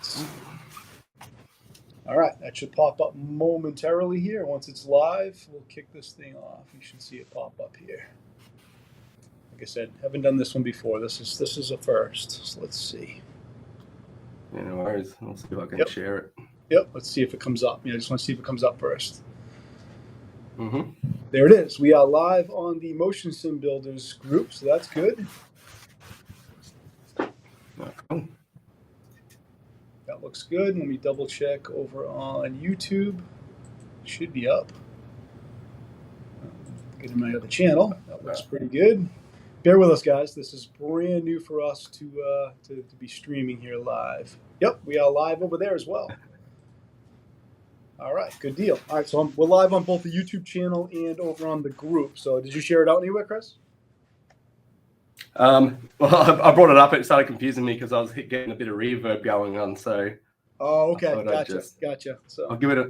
comments. All right, that should pop up momentarily here. Once it's live, we'll kick this thing off. You should see it pop up here. Like I said, haven't done this one before. This is a first. So let's see. Yeah, no worries. I'll see if I can share it. Yep, let's see if it comes up. I just want to see if it comes up first. Mm-hmm. There it is. We are live on the Motion Sim Builders group, so that's good. Oh. That looks good. Let me double check over on YouTube. Should be up. Get in my other channel. That looks pretty good. Bear with us, guys. This is brand new for us to be streaming here live. Yep, we are live over there as well. All right, good deal. All right, so we're live on both the YouTube channel and over on the group. So did you share it out anywhere, Chris? Well, I brought it up. It started confusing me because I was getting a bit of reverb going on. So. Oh, okay. Gotcha. So I'll give it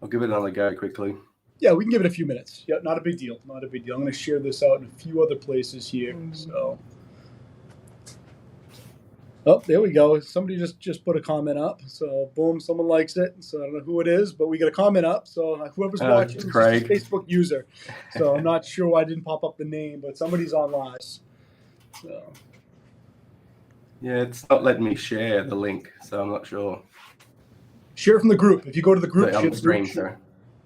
another go quickly. Yeah, we can give it a few minutes. Yeah, not a big deal. Not a big deal. I'm going to share this out in a few other places here. So. Oh, there we go. Somebody just put a comment up. So, boom, someone likes it. So, I don't know who it is, but we got a comment up. So, whoever's watching is Craig. a Facebook user. So, I'm not sure why I didn't pop up the name, but somebody's on live. So. Yeah, it's not letting me share the link, so I'm not sure. Share it from the group. If you go to the group, on the stream, sorry.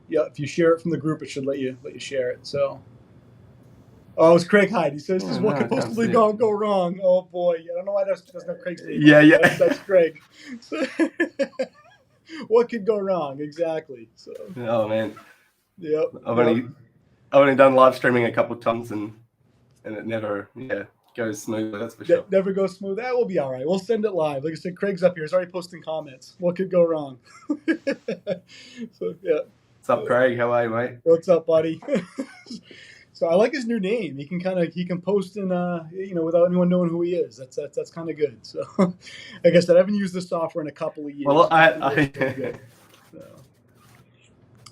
Yeah, if you share it from the group, it should let you share it. So. Oh, it's Craig Hyde. He says, "This is what could possibly go wrong." Oh boy, I don't know why there's no Craig's name. Yeah. That's Craig. So, what could go wrong? Exactly. So. Oh man. Yep. I've only done live streaming a couple of times and it never goes smoothly. That's for sure. Never goes smooth. That will be all right. We'll send it live. Like I said, Craig's up here. He's already posting comments. What could go wrong? So yeah. What's up, Craig? How are you, mate? What's up, buddy? So I like his new name. He can post in without anyone knowing who he is. That's kind of good. So, like I said, I haven't used this software in a couple of years. Well,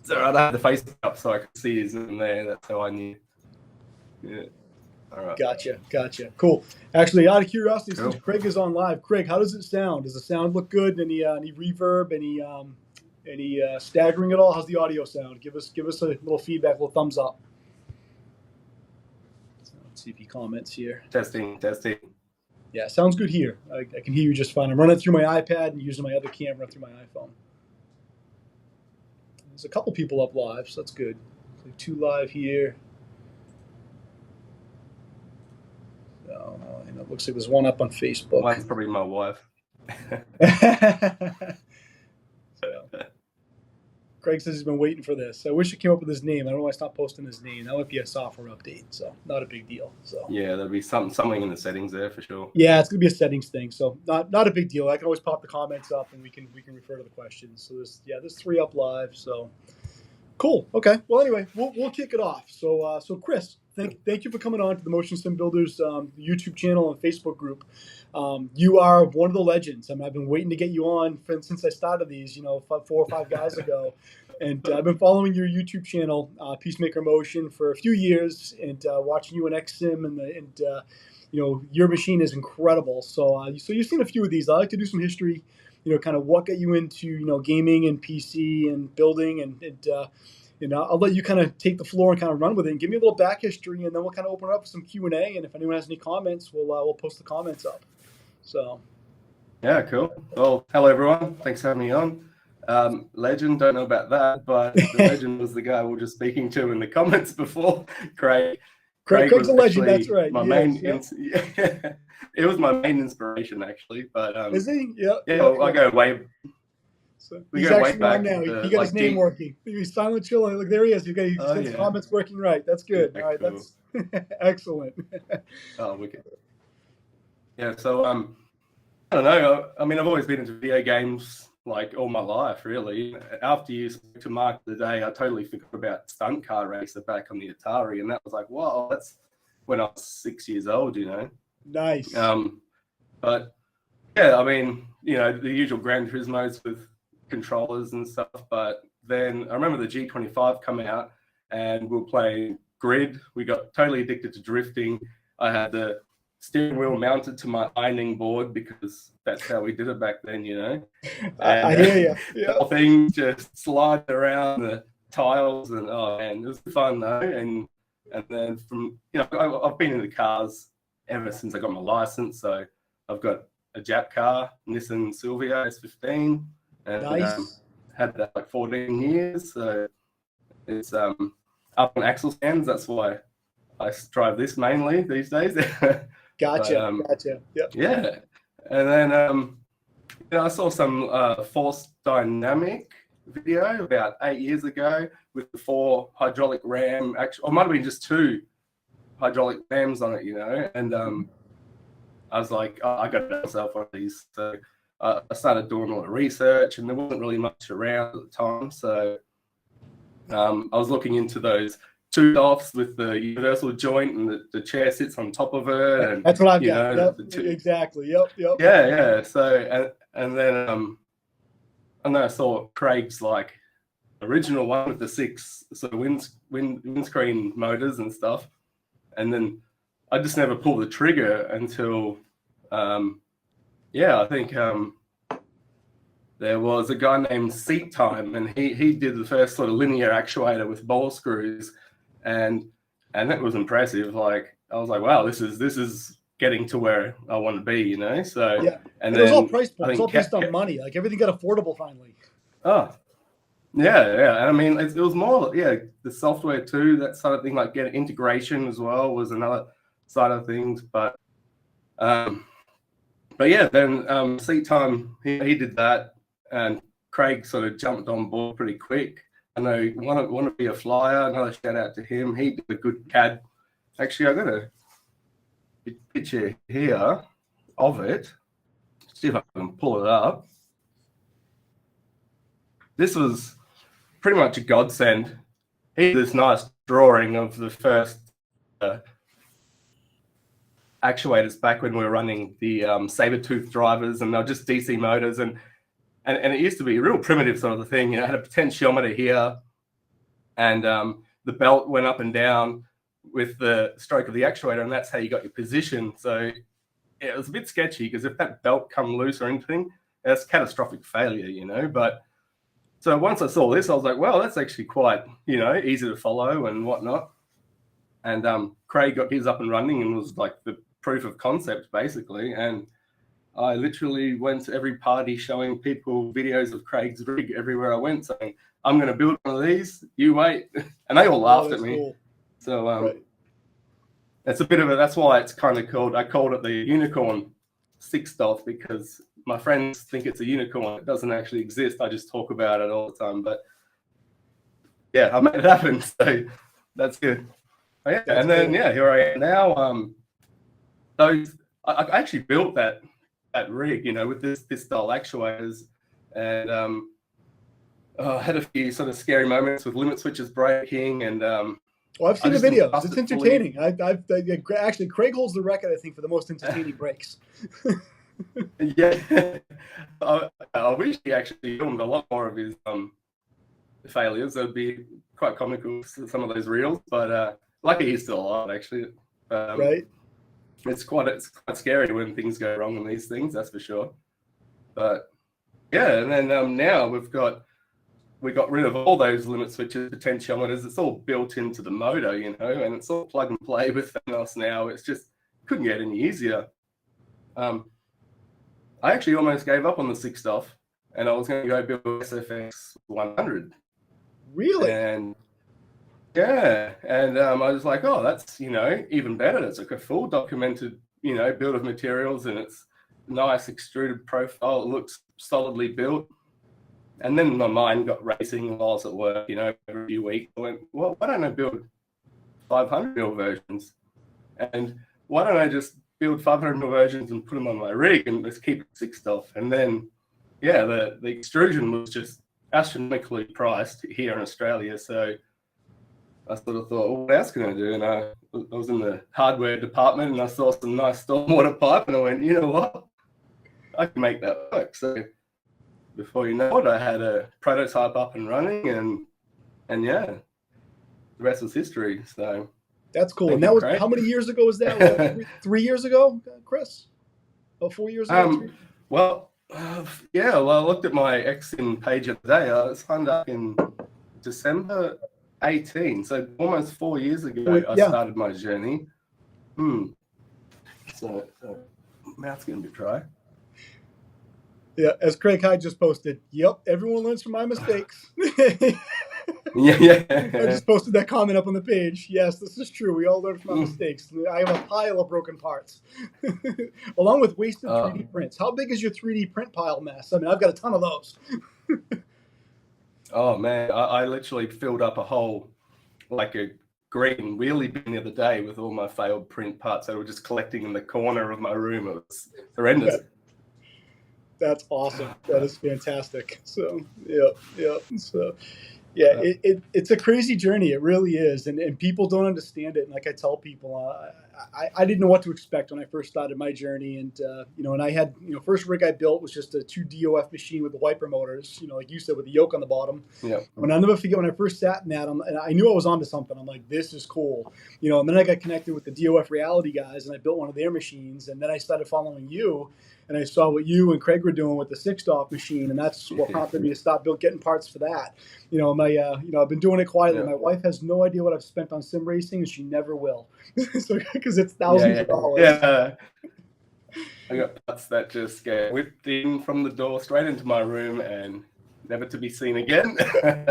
So I had the face up so I could see his in there. That's how I knew. Yeah. All right. Gotcha. Cool. Actually, out of curiosity, since Craig is on live, Craig, how does it sound? Does the sound look good? Any reverb? Any staggering at all? How's the audio sound? Give us a little feedback, a little thumbs up. See if he comments here. Testing. Yeah, sounds good here. I can hear you just fine. I'm running through my iPad and using my other camera through my iPhone. There's a couple people up live, so that's good. So 2 live here. So, and it looks like there's one up on Facebook. Mine's probably my wife. Craig says he's been waiting for this. I wish it came up with his name. I don't know why it's not posting his name. That might be a software update, so not a big deal. So yeah, there'll be something in the settings there for sure. Yeah, it's gonna be a settings thing, so not a big deal. I can always pop the comments up and we can refer to the questions. So there's 3 up live. So cool. Okay. Well, anyway, we'll kick it off. So Chris, thank you for coming on to the Motion Sim Builders YouTube channel and Facebook group. You are one of the legends. I've been waiting to get you on since I started these, 4 or 5 guys ago. And I've been following your YouTube channel, Peacemaker Motion, for a few years, and watching you in XSim, and your machine is incredible. So you've seen a few of these. I like to do some history, kind of what got you into gaming and PC and building, and I'll let you kind of take the floor and kind of run with it and give me a little back history, and then we'll kind of open it up for some Q&A. And if anyone has any comments, we'll post the comments up. So. Yeah, cool. Well, hello everyone. Thanks for having me on. Legend, don't know about that, but the legend was the guy we were just speaking to in the comments before, Craig. Craig's a legend, that's right. It was my main inspiration, actually. But is he? Yeah. Yeah, well, I go way. So we he's go actually way back. On now. He got his name working. He's silent chill. Look, there he is. His comments working right. That's good. Yeah, all right, cool. That's excellent. Oh, wicked. Yeah, so I don't know. I mean, I've always been into video games like all my life, really. After you spoke to Mark the day, I totally forgot about Stunt Car Racer back on the Atari, and that was like, wow, that's when I was 6 years old, Nice. But yeah, I mean, the usual Gran Turismos with controllers and stuff. But then I remember the G25 come out, and we were playing Grid. We got totally addicted to drifting. I had the steering wheel mounted to my ironing board because that's how we did it back then, you know. And, I hear you. the Yeah. whole thing just slided around the tiles, and oh man, it was fun though. And then from, you know, I've been in the cars ever since I got my license. So I've got a Jap car, Nissan Silvia S15, and Nice. had that like 14 years. So it's up on axle stands. That's why I drive this mainly these days. Gotcha. But, Gotcha. Yep. yeah. And then you know, I saw some Force Dynamic video about 8 years ago with the 4 hydraulic ram, or it might have been just 2 hydraulic rams on it, you know. And I was like, oh, I got to get myself one of these. So I started doing a lot of research, and there wasn't really much around at the time. So I was looking into those 2-offs with the universal joint, and the chair sits on top of it. And that's what I've got. know, Yep. Exactly. Yep. Yep. Yeah. So and then I saw Craig's like original one with the 6 sort of windscreen motors and stuff, and then I just never pulled the trigger until I think there was a guy named Seat Time, and he did the first sort of linear actuator with ball screws, and that was impressive. Like I was like, wow, this is getting to where I want to be, you know. So yeah, and it was then all price points. It was all based on money. Like everything got affordable finally. Oh, yeah. And I mean, it was more, the software too, that sort of thing, like getting integration as well was another side of things. But yeah, then Seat Time, he did that, and Craig sort of jumped on board pretty quick. I know want to be a flyer. Another shout out to him. He did a good CAD. Actually, I got a picture here of it. See if I can pull it up. This was pretty much a godsend. He did this nice drawing of the first actuators back when we were running the saber-tooth drivers, and they're just DC motors, and it used to be a real primitive sort of a thing. You know, it had a potentiometer here, and the belt went up and down with the stroke of the actuator, and that's how you got your position. So it was a bit sketchy, because if that belt come loose or anything, that's catastrophic failure, you know. But so once I saw this, I was like, well, that's actually quite, you know, easy to follow and whatnot. And Craig got his up and running and was like the proof of concept, basically. And I literally went to every party showing people videos of Craig's rig everywhere I went, saying, I'm going to build one of these, you wait. And they all laughed at me. Cool. So right. It's a bit of that's why it's kind of called, I called it the unicorn 6-off, because my friends think it's a unicorn. It doesn't actually exist. I just talk about it all the time. But yeah, I made it happen. So that's good. Oh, yeah. That's and then, cool. Here I am now. I actually built that rig, you know, with this style actuators, and I had a few sort of scary moments with limit switches breaking, and well, I've seen the videos. It's entertaining. Actually, Craig holds the record, I think, for the most entertaining breaks. Yeah, I wish he actually filmed a lot more of his failures. That'd be quite comical, some of those reels. But lucky he's still alive, actually. Right. It's quite scary when things go wrong in these things, that's for sure. But yeah, and then now we got rid of all those limit switches, potentiometers. It's all built into the motor, you know, and it's all plug and play with Thanos now. It's just couldn't get any easier. I actually almost gave up on the 6-off, and I was going to go build SFX 100. Really? And yeah, and I was like, oh, that's, you know, even better. It's like a full documented, you know, build of materials, and it's nice extruded profile. It looks solidly built. And then my mind got racing while I was at work, you know, every few weeks. I went, well, why don't I build 500mm versions? And why don't I just build 500mm versions and put them on my rig and just keep it 6-off? And then, yeah, the extrusion was just astronomically priced here in Australia. So I sort of thought, well, what else can I do? And I was in the hardware department, and I saw some nice stormwater pipe, and I went, you know what? I can make that work. So before you know it, I had a prototype up and running, and yeah, the rest was history. So That's cool. Thank And that you, was, Craig. how many years ago was that? Was that 3 years ago, Chris? Oh, 4 years ago? Well, yeah, well, I looked at my XIM page of the day. I signed up in December 18, so almost 4 years ago I Yeah. started my journey. So mouth's getting a bit dry. Yeah, as Craig Hyde just posted, yep, everyone learns from my mistakes. Yeah. I just posted that comment up on the page. Yes, this is true. We all learn from our mistakes. I have a pile of broken parts, along with wasted 3D prints. How big is your 3D print pile mess? I mean, I've got a ton of those. Oh man, I literally filled up a whole, like a green wheelie bin the other day with all my failed print parts that were just collecting in the corner of my room. It was horrendous. That's awesome. That is fantastic. So, yeah. So, yeah, it's a crazy journey. It really is. And people don't understand it. And like I tell people, I didn't know what to expect when I first started my journey. And, and I had, first rig I built was just a 2 DOF machine with the wiper motors, like you said, with the yoke on the bottom. Yeah. When I'll never forget when I first sat in that, and I knew I was onto something. I'm like, this is cool. And then I got connected with the DOF Reality guys and I built one of their machines. And then I started following you. And I saw what you and Craig were doing with the 6-DOF machine, and that's what prompted me to stop getting parts for that. I've been doing it quietly. Yeah. My wife has no idea what I've spent on sim racing, and she never will, because it's thousands of dollars. Yeah. I got parts that just get whipped in from the door straight into my room and never to be seen again.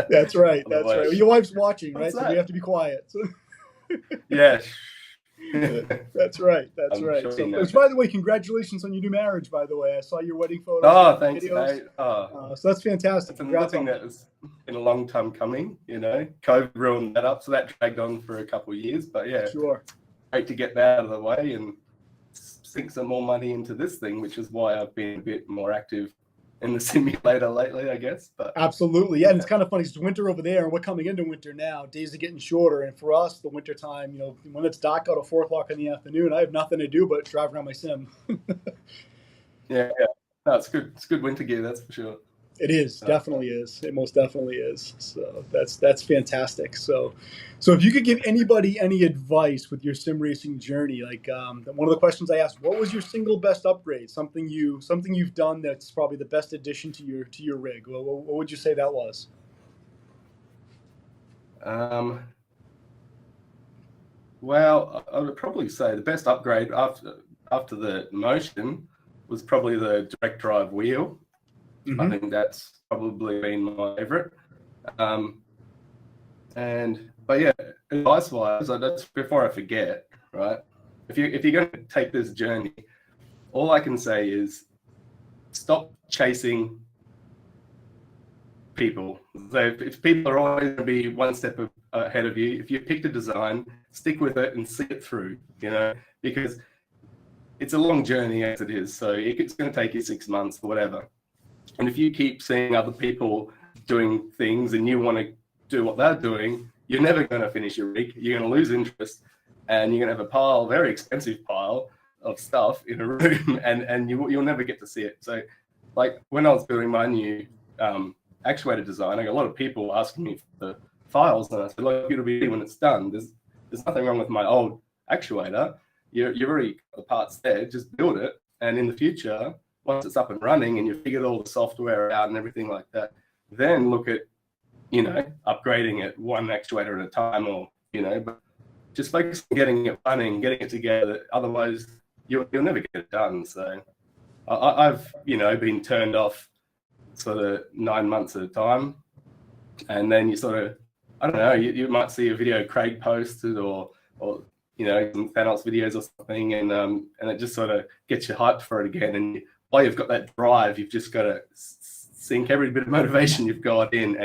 That's right. That's right. Well, your wife's watching, right? So we have to be quiet. So. Yeah. That's right. That's right. Sure So, which, by the way, congratulations on your new marriage. By the way, I saw your wedding photos. Oh, thanks, mate. So that's fantastic. It's another thing that has been a long time coming. COVID ruined that up, so that dragged on for a couple of years. But yeah, sure. Great to get that out of the way and sink some more money into this thing, which is why I've been a bit more active in the simulator lately, I guess. But absolutely, yeah. And it's kind of funny. It's winter over there, and we're coming into winter now. Days are getting shorter, and for us, the winter time, when it's dark out at 4 o'clock in the afternoon, I have nothing to do but drive around my sim. Yeah. No, it's good. It's good winter gear, that's for sure. It is, definitely is. It most definitely is. So that's fantastic. So if you could give anybody any advice with your sim racing journey, like one of the questions I asked, what was your single best upgrade? Something you've done that's probably the best addition to your rig. What would you say that was? Well, I would probably say the best upgrade after the motion was probably the direct drive wheel. Mm-hmm. I think that's probably been my favorite. But yeah, advice-wise, that's before I forget, right? If you're going to take this journey, all I can say is stop chasing people. So if people are always going to be one step ahead of you, if you picked a design, stick with it and see it through, because it's a long journey as it is. So it's going to take you 6 months or whatever. And if you keep seeing other people doing things and you want to do what they're doing, you're never going to finish your rig. You're going to lose interest and you're going to have a very expensive pile of stuff in a room and you'll never get to see it. So like when I was building my new actuator design, I got a lot of people asking me for the files and I said, look, it'll be when it's done. There's nothing wrong with my old actuator. You've already got the parts there, just build it. And in the future, once it's up and running and you've figured all the software out and everything like that, then look at, upgrading it one actuator at a time or, but just focus on getting it running, getting it together. Otherwise, you'll never get it done. So I've, been turned off sort of 9 months at a time. And then you sort of, I don't know, you might see a video Craig posted or some Thanos videos or something. And it just sort of gets you hyped for it again. And while you've got that drive, you've just got to sink every bit of motivation you've got in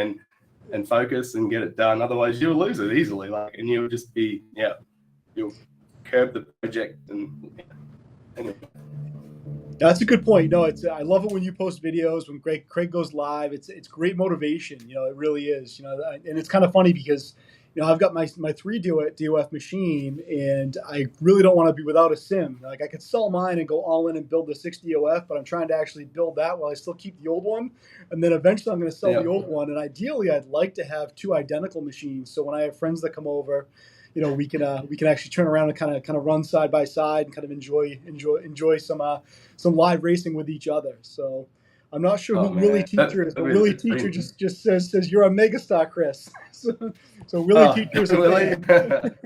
and focus and get it done. Otherwise, you'll lose it easily. And you'll just be, you'll curb the project. And anyway. That's a good point. I love it when you post videos, when Craig goes live. It's great motivation. It really is. And it's kind of funny because I've got my 3 DOF machine, and I really don't want to be without a sim. Like I could sell mine and go all in and build the 6 DOF, but I'm trying to actually build that while I still keep the old one. And then eventually I'm going to sell the old one. And ideally, I'd like to have 2 identical machines. So when I have friends that come over, we can actually turn around and kind of run side by side and kind of enjoy some live racing with each other. So I'm not sure who Willie man, Teacher is, but that'd Willie be Teacher brilliant. just says you're a megastar, Chris. So Willie Oh, Teacher is a Willie? fan.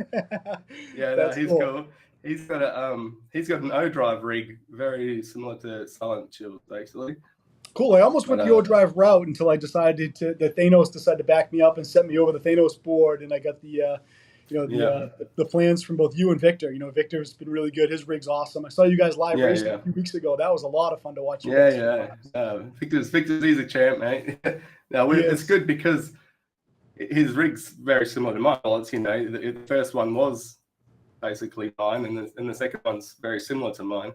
Yeah, no, That's he's cool. cool. He's got an O-drive rig, very similar to Silent Chills, actually. Cool. I almost went But, the O-Drive route until I decided that Thanos decided to back me up and set me over the Thanos board, and I got the plans from both you and Victor. Victor's been really good. His rig's awesome. I saw you guys live racing a few weeks ago. That was a lot of fun to watch you guys. Victor's he's a champ, mate. Now it's good because his rig's very similar to mine. It's, the first one was basically mine, and the second one's very similar to mine.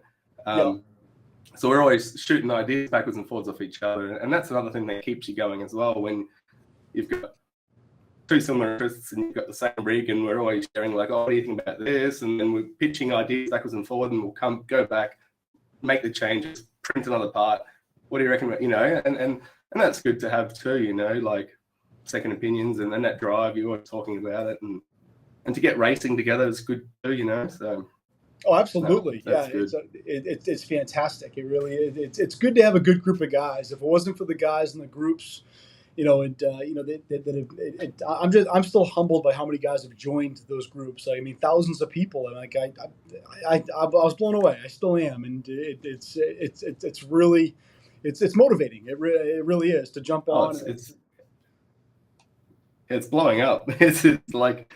So we're always shooting ideas backwards and forwards off each other, and that's another thing that keeps you going as well. When you've got two similar interests and you've got the same rig, and we're always sharing like, oh, what do you think about this? And then we're pitching ideas backwards and forward, and we'll go back, make the changes, print another part. What do you reckon? And that's good to have too. Like second opinions and that drive. You're always talking about it, and to get racing together is good too. So. Oh, absolutely. No, it's fantastic. It really is. It's good to have a good group of guys. If it wasn't for the guys in the groups, I'm still humbled by how many guys have joined those groups. I mean, thousands of people, and like I was blown away. I still am, and it's really motivating. It really is to jump on. It's blowing up. It's like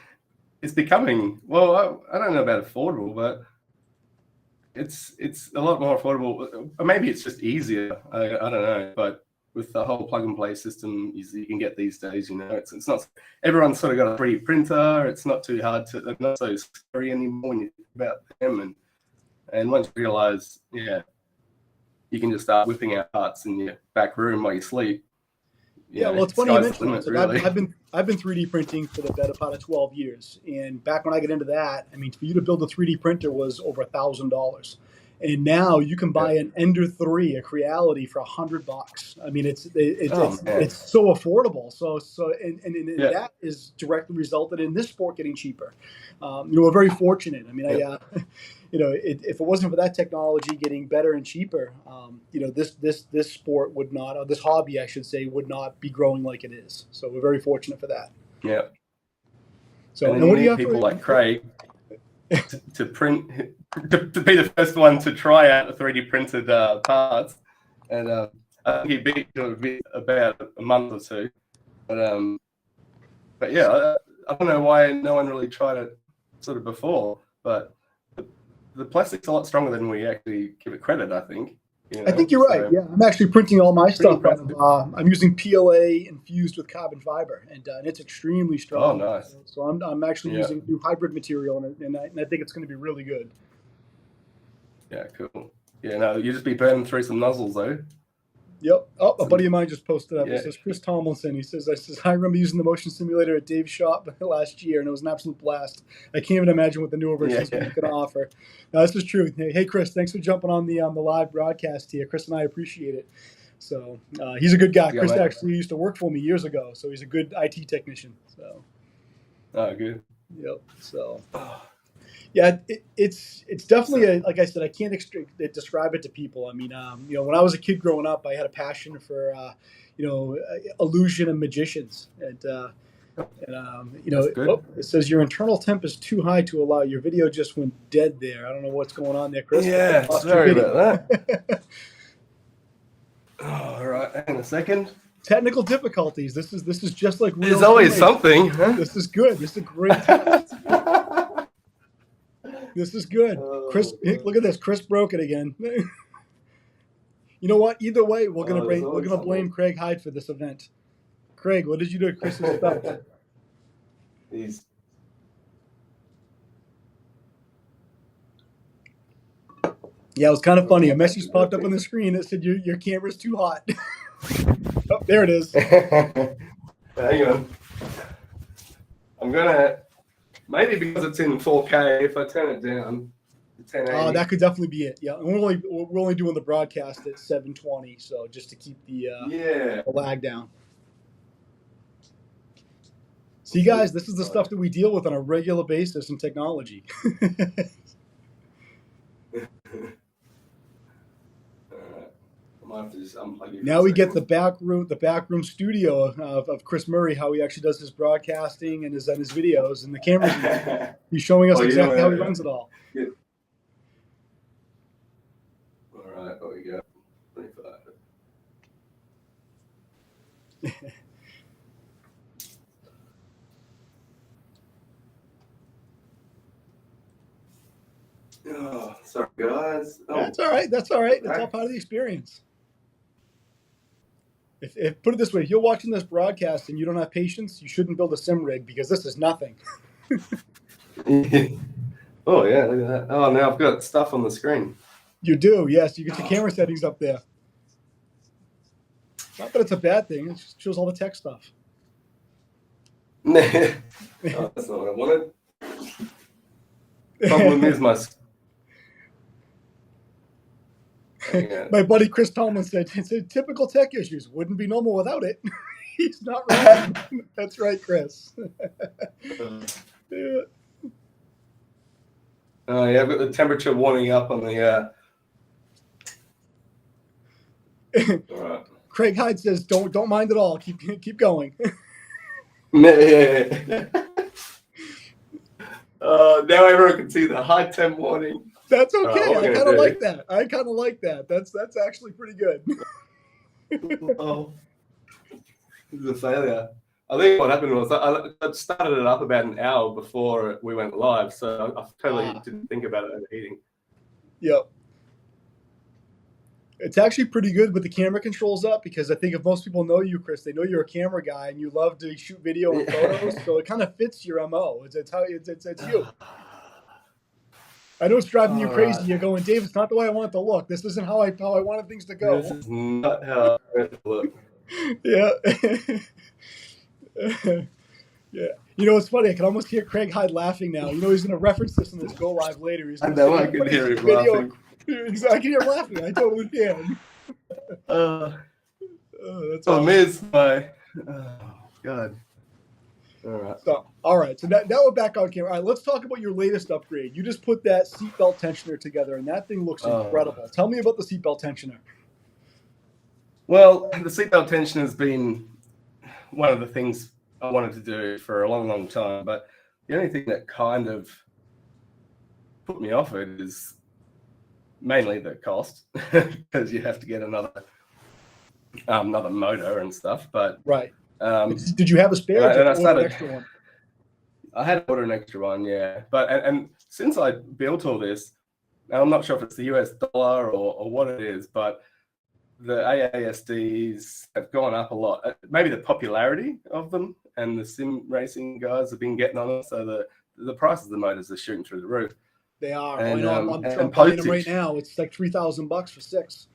it's becoming. Well, I don't know about affordable, but it's a lot more affordable. Or maybe it's just easier. I don't know, but with the whole plug and play system you can get these days, it's not. Everyone's sort of got a 3D printer. It's not too hard to. They're not so scary anymore when you think about them, and once you realize, you can just start whipping out parts in your back room while you sleep. Well, it's funny you mention that. Really. I've been 3D printing for the better part of 12 years, and back when I got into that, I mean, for you to build a 3D printer was over $1,000, and now you can buy an Ender 3, a Creality, for $100. I mean, it's so affordable. So that is directly resulted in this sport getting cheaper. We're very fortunate. I mean, if it wasn't for that technology getting better and cheaper, this sport would not, this hobby, I should say, would not be growing like it is. So we're very fortunate for that. Yeah. So, and what do you have people like Craig to print, to be the first one to try out the 3D printed parts, and I think he beat it about a month or two, but yeah, I don't know why no one really tried it sort of before, but the plastic's a lot stronger than we actually give it credit, I think. I think you're right. Yeah, I'm actually printing all my stuff. I'm using PLA infused with carbon fiber, and it's extremely strong. Oh, nice. So I'm actually using new hybrid material, and I think it's going to be really good. Yeah, cool. Yeah, no, you just be burning through some nozzles though. Yep. Oh, a buddy of mine just posted up. It says Chris Tomlinson. He says, I remember using the motion simulator at Dave's shop last year, and it was an absolute blast. I can't even imagine what the newer version is going to offer. Now, this is true. Hey, Chris, thanks for jumping on the live broadcast here. Chris and I appreciate it. So he's a good guy. Chris actually used to work for me years ago, so he's a good IT technician. So. Oh, good. Yep. So. Yeah, it's definitely like I said, I can't describe it to people. I mean, when I was a kid growing up, I had a passion for, illusion and magicians, and it says your internal temp is too high to allow. Your video just went dead there. I don't know what's going on there, Chris. Yeah, sorry about that. All right, hang on a second. Technical difficulties. This is just like real. There's always something. Huh? This is good. This is a great test. This is good. Chris, look at this. Chris broke it again. You know what? Either way, we're gonna blame Craig Hyde for this event. Craig, what did you do to Chris's stuff? Yeah, it was kind of funny. A message popped up on the screen that said your camera's too hot. Oh, there it is. Hang on. I'm gonna. Maybe because it's in 4K, if I turn it down to 1080. Oh, that could definitely be it. Yeah, and we're only doing the broadcast at 720, so just to keep the lag down. See, guys, this is the stuff that we deal with on a regular basis in technology. I might have to just unplug you. Now we get the back room studio of Chris Murray, how he actually does his broadcasting and his videos and the cameras. He's showing us exactly how he runs it all. Yeah. All right, what we got? 25. Oh, sorry, guys. Oh. That's all right. That's all right. It's all part of the experience. If put it this way, if you're watching this broadcast and you don't have patience, you shouldn't build a sim rig because this is nothing. Oh yeah, look at that. Oh, now I've got stuff on the screen. You do, yes. You get your camera settings up there. Not that it's a bad thing. It just shows all the tech stuff. Oh, that's not what I wanted. Problem is my buddy Chris Tomlin said, it's a typical tech issues. Wouldn't be normal without it. He's not wrong. That's right, Chris. Yeah. Yeah, I've got the temperature warming up on the. All right. Craig Hyde says, "Don't mind at all. Keep going." Yeah. Now everyone can see the high temp warning. That's okay. I kind of like that. That's actually pretty good. Oh, this is a failure. I think what happened was I started it up about an hour before we went live, so I totally didn't think about it overheating. Yep. It's actually pretty good with the camera controls up because I think if most people know you, Chris, they know you're a camera guy and you love to shoot video and photos, so it kind of fits your MO. It's you. I know it's driving you crazy. Right. You're going, Dave, it's not the way I want it to look. This isn't how I wanted things to go. This is not how I want it to look. Yeah. Yeah. You know, it's funny. I can almost hear Craig Hyde laughing now. You know, he's going to reference this in his go live later. He's I know I can hear him laughing. I can hear him laughing. I totally can. That's awesome. Miss my. Oh, God. All right. So now we're back on camera. All right, let's talk about your latest upgrade. You just put that seatbelt tensioner together, and that thing looks incredible. Tell me about the seatbelt tensioner. Well, the seatbelt tensioner has been one of the things I wanted to do for a long, long time. But the only thing that kind of put me off it is mainly the cost, because you have to get another motor and stuff. But right. Did you have a spare? And I started. An extra one? I had to order an extra one, yeah. But and since I built all this, and I'm not sure if it's the US dollar or what it is, but the AASDs have gone up a lot. Maybe the popularity of them and the sim racing guys have been getting on it, so the prices of the motors are shooting through the roof. They are. And, I'm buying them right now. It's like $3,000 for 6.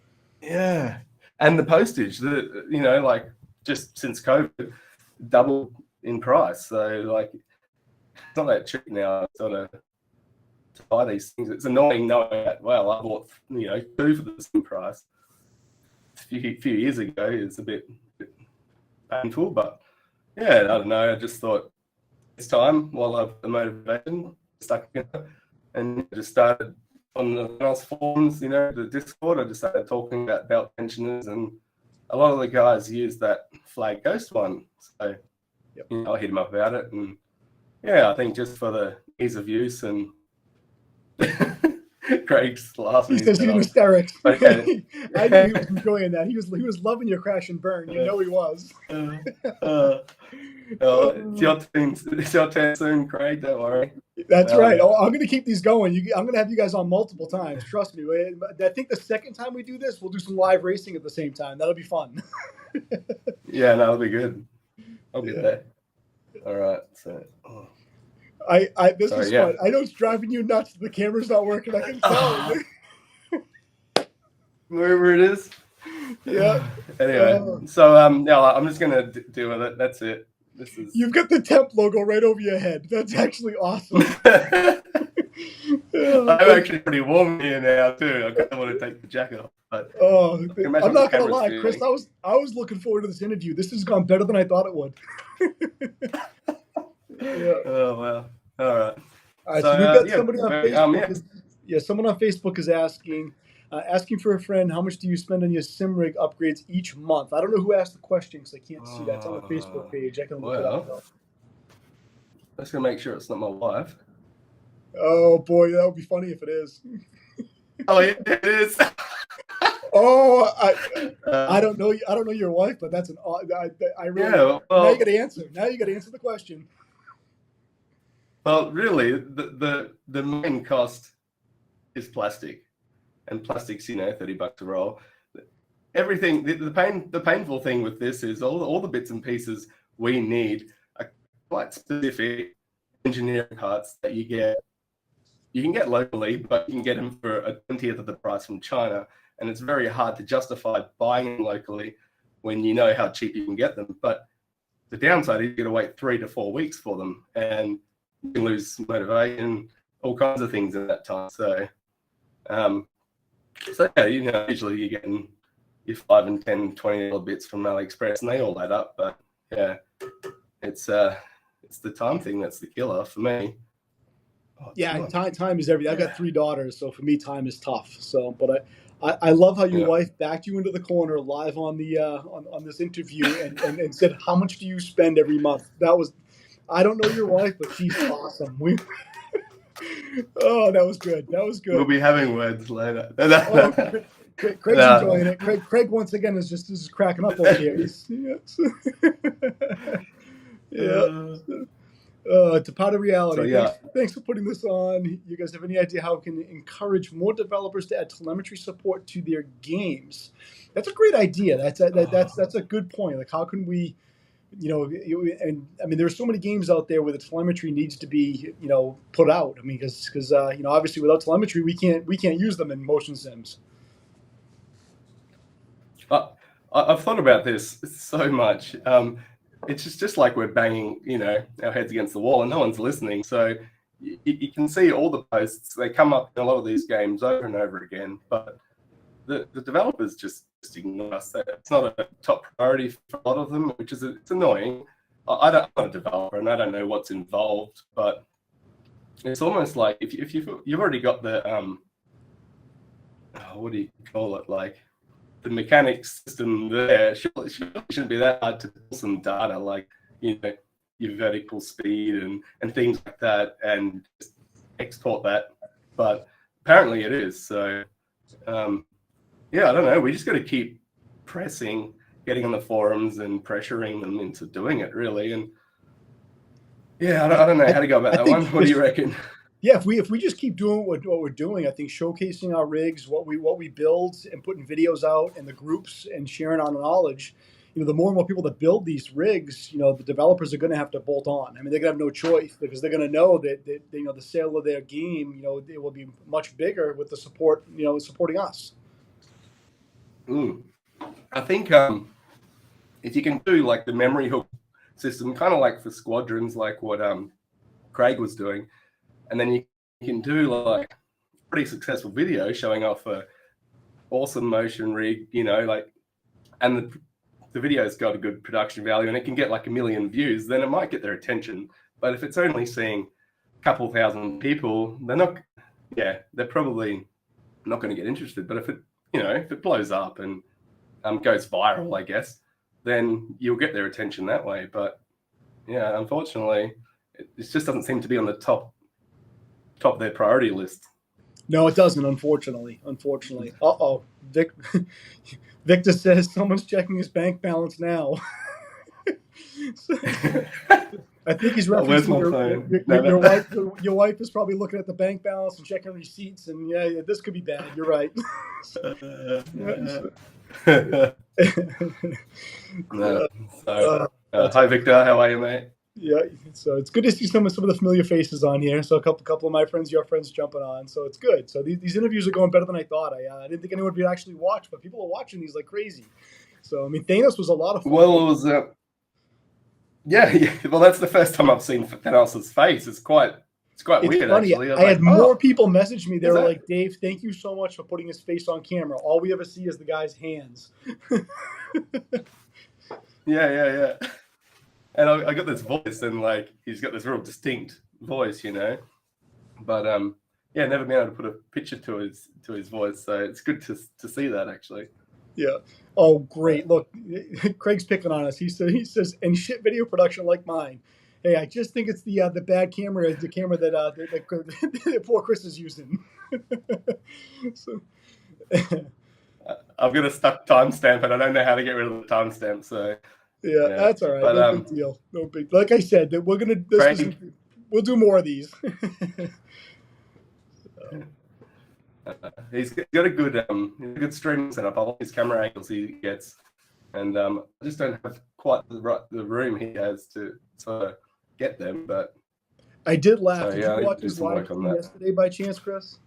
Yeah, and the postage, like just since COVID, doubled in price. So like, it's not that cheap now. Sort of to buy these things. It's annoying knowing that. Well, I bought 2 for the same price. A few years ago, it's a bit painful, but yeah, I don't know. I just thought it's time while I've the motivation stuck in it, and just started on the NOS forums, the Discord. I just started talking about belt tensioners, and a lot of the guys use that Flag Ghost one. So I hit them up about it, and yeah, I think just for the ease of use and Craig's laughing. He says he's in hysterics. Okay. I knew he was enjoying that. He was loving your crash and burn. You know he was. It's your turn soon, Craig. Don't worry. That's right. I'm going to keep these going. I'm going to have you guys on multiple times. Trust me. I think the second time we do this, we'll do some live racing at the same time. That'll be fun. Yeah, that'll be good. I'll be there. All right. So. This is fun. I know it's driving you nuts. The camera's not working. I can tell. Wherever it is. Yeah. Anyway, so I'm just gonna deal with it. That's it. You've got the temp logo right over your head. That's actually awesome. I'm actually pretty warm here now too. I kind of want to take the jacket off. But I'm not gonna lie, Chris. I was looking forward to this interview. This has gone better than I thought it would. Yeah. Oh wow. All right. All right, So so we've got yeah, somebody on Facebook. Someone on Facebook is asking for a friend. How much do you spend on your sim rig upgrades each month? I don't know who asked the question because I can't see that. It's on the Facebook page. I can look it up though. Let's go make sure it's not my wife. Oh boy, that would be funny if it is. Oh yeah, it is. Oh, I don't know. I don't know your wife, but that's I really. Yeah, well, now you got to answer. Now you got to answer the question. Well, really, the main cost is plastic, and plastic's $30 a roll. Everything the painful thing with this is all the bits and pieces we need are quite specific engineering parts that you can get locally, but you can get them for a 20th of the price from China, and it's very hard to justify buying them locally when you know how cheap you can get them. But the downside is you're going to wait 3 to 4 weeks for them, and you can lose motivation, all kinds of things in that time. So yeah, usually you're getting your $5 and $10, $20 bits from AliExpress, and they all add up. But yeah, it's the time thing that's the killer for me. Yeah, time is everything. I've got 3 daughters, so for me, time is tough. So, but I love how your wife backed you into the corner live on the on this interview and said, "How much do you spend every month?" That was, I don't know your wife, but she's awesome. Oh, that was good. That was good. We'll be having words later. Craig's enjoying it. Craig once again is cracking up over here. Yeah. To part of reality. So, yeah. Thanks for putting this on. You guys have any idea how we can encourage more developers to add telemetry support to their games? That's a great idea. That's a good point. Like, how can we, and I mean, there's so many games out there where the telemetry needs to be, put out. I mean, because obviously without telemetry, we can't use them in motion sims. I've thought about this so much. It's just like we're banging, our heads against the wall and no one's listening. So you can see all the posts, they come up in a lot of these games over and over again, but the developers just ignore us. It's not a top priority for a lot of them, which is it's annoying. I'm not a developer and I don't know what's involved, but it's almost like if you've already got the, what do you call it? Like, the mechanics system there shouldn't be that hard to pull some data, like your vertical speed and things like that, and just export that. But apparently it is. So yeah, I don't know. We just got to keep pressing, getting on the forums and pressuring them into doing it, really. And yeah, I don't know how to go about that one. What do you reckon? Yeah, if we just keep doing what we're doing, I think showcasing our rigs, what we build, and putting videos out in the groups and sharing our knowledge, the more and more people that build these rigs, the developers are going to have to bolt on. I mean, they're going to have no choice because they're going to know that the sale of their game, it will be much bigger with the support, supporting us. I think if you can do like the memory hook system, kind of like for squadrons, like what Craig was doing. And then you can do like pretty successful video showing off a awesome motion rig, and the video's got a good production value and it can get like 1 million views, then it might get their attention. But if it's only seeing a couple thousand people, they're probably not going to get interested. But if it blows up and goes viral, I guess, then you'll get their attention that way. But yeah, unfortunately, it just doesn't seem to be on the top of their priority list. No, it doesn't, unfortunately. Uh-oh. Victor says someone's checking his bank balance now. I think he's referencing your wife is probably looking at the bank balance and checking receipts, and yeah, this could be bad. You're right. Hi, Victor. How are you, mate? Yeah, so it's good to see some of the familiar faces on here. So a couple of my friends, your friends, jumping on. So it's good. So these interviews are going better than I thought. I didn't think anyone would actually watch, but people are watching these like crazy. So I mean, Thanos was a lot of fun. Well, it was. Yeah. Well, that's the first time I've seen Thanos' face. It's quite weird, funny. actually. I had more people message me. They were like, "Dave, thank you so much for putting his face on camera. All we ever see is the guy's hands." Yeah. and I got this voice, and like he's got this real distinct voice, you know. But yeah, never been able to put a picture to his voice, so it's good to see that actually. Yeah. Oh, great. Look, Craig's picking on us. He says, and shit video production like mine. Hey, I just think it's the bad camera, the camera that poor Chris is using. So, I've got a stuck timestamp, and I don't know how to get rid of the timestamp. So yeah, that's all right. But, no big deal. No big. Like I said, that we're gonna. We'll do more of these. He's got a good streaming setup. I like his camera angles he gets, and I just don't have quite the room he has to get them. But I did laugh. So, did yeah, you watch his live stream yesterday by chance, Chris?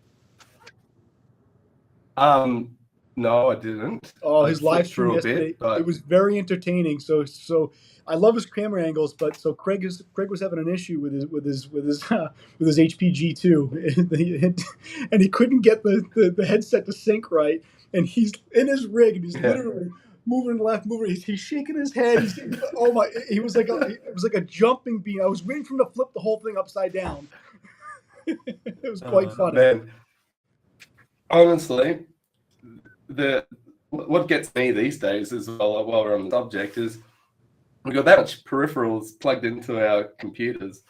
No, I didn't. Oh, his live stream yesterday, it was very entertaining. So I love his camera angles, but so Craig was having an issue with his HPG too, and he couldn't get the headset to sync right, and he's in his rig and he's literally moving left, moving. He's shaking his head. Oh my! It was like a jumping beam. I was waiting for him to flip the whole thing upside down. It was quite funny. Man, honestly, what gets me these days as well, while we're on the subject, is we've got that much peripherals plugged into our computers,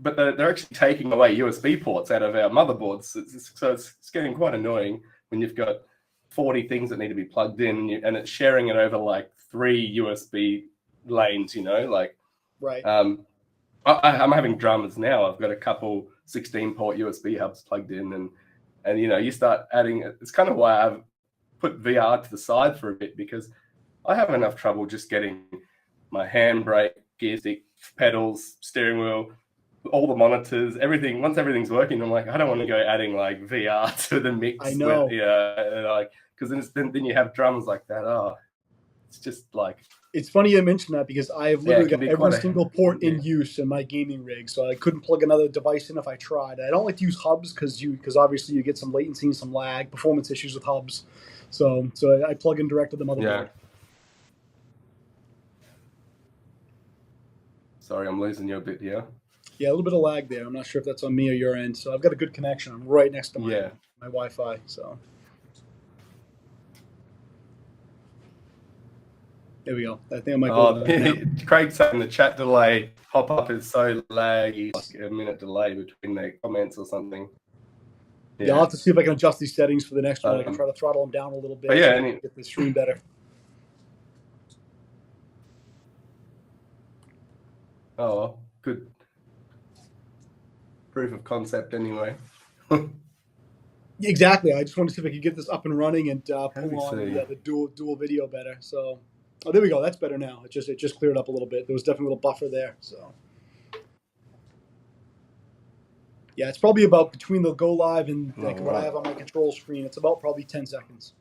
but they're actually taking away USB ports out of our motherboards. So it's getting quite annoying when you've got 40 things that need to be plugged in, and it's sharing it over like 3 USB lanes, you know, like. Right. I'm having drummers now. I've got a couple 16-port USB hubs plugged in, and you know, you start adding. It's kind of why I've put VR to the side for a bit, because I have enough trouble just getting my handbrake, gear stick, pedals, steering wheel, all the monitors, everything. Once everything's working, I'm like, I don't want to go adding like VR to the mix. I know. Like, because then you have drums like that. Oh, it's just like. It's funny you mention that, because I have literally got every single port in use in my gaming rig, so I couldn't plug another device in if I tried. I don't like to use hubs because obviously you get some latency and some lag, performance issues with hubs. So I plug in direct to the motherboard. Yeah. Sorry, I'm losing you a bit here. Yeah, a little bit of lag there. I'm not sure if that's on me or your end. So I've got a good connection. I'm right next to my Wi-Fi. So. There we go. I think I might go. Craig's saying the chat delay pop-up is so laggy, like a minute delay between the comments or something. Yeah, I'll have to see if I can adjust these settings for the next one. I can try to throttle them down a little bit. Get the stream better. Oh, good. Proof of concept anyway. Exactly. I just wanted to see if I could get this up and running and pull on the dual video better. So. Oh, there we go. That's better now. It just cleared up a little bit. There was definitely a little buffer there. So, yeah, it's probably about between the go live and what I have on my control screen. It's about probably 10 seconds.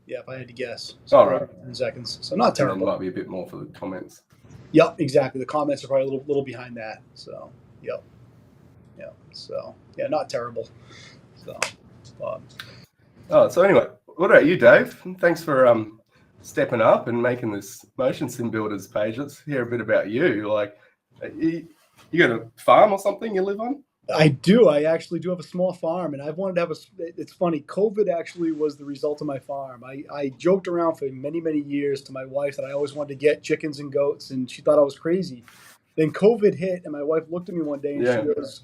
Yeah, if I had to guess. So all right. 10 seconds. So not terrible. It might be a bit more for the comments. Yep, exactly. The comments are probably a little behind that. So, yep. So, yeah, not terrible. So, so anyway. What about you, Dave? Thanks for stepping up and making this Motion Sim Builders page. Let's hear a bit about you. Like, you got a farm or something you live on? I do. I actually do have a small farm, and I've wanted to have it's funny. COVID actually was the result of my farm. I joked around for many, many years to my wife that I always wanted to get chickens and goats, and she thought I was crazy. Then COVID hit, and my wife looked at me one day, and she goes,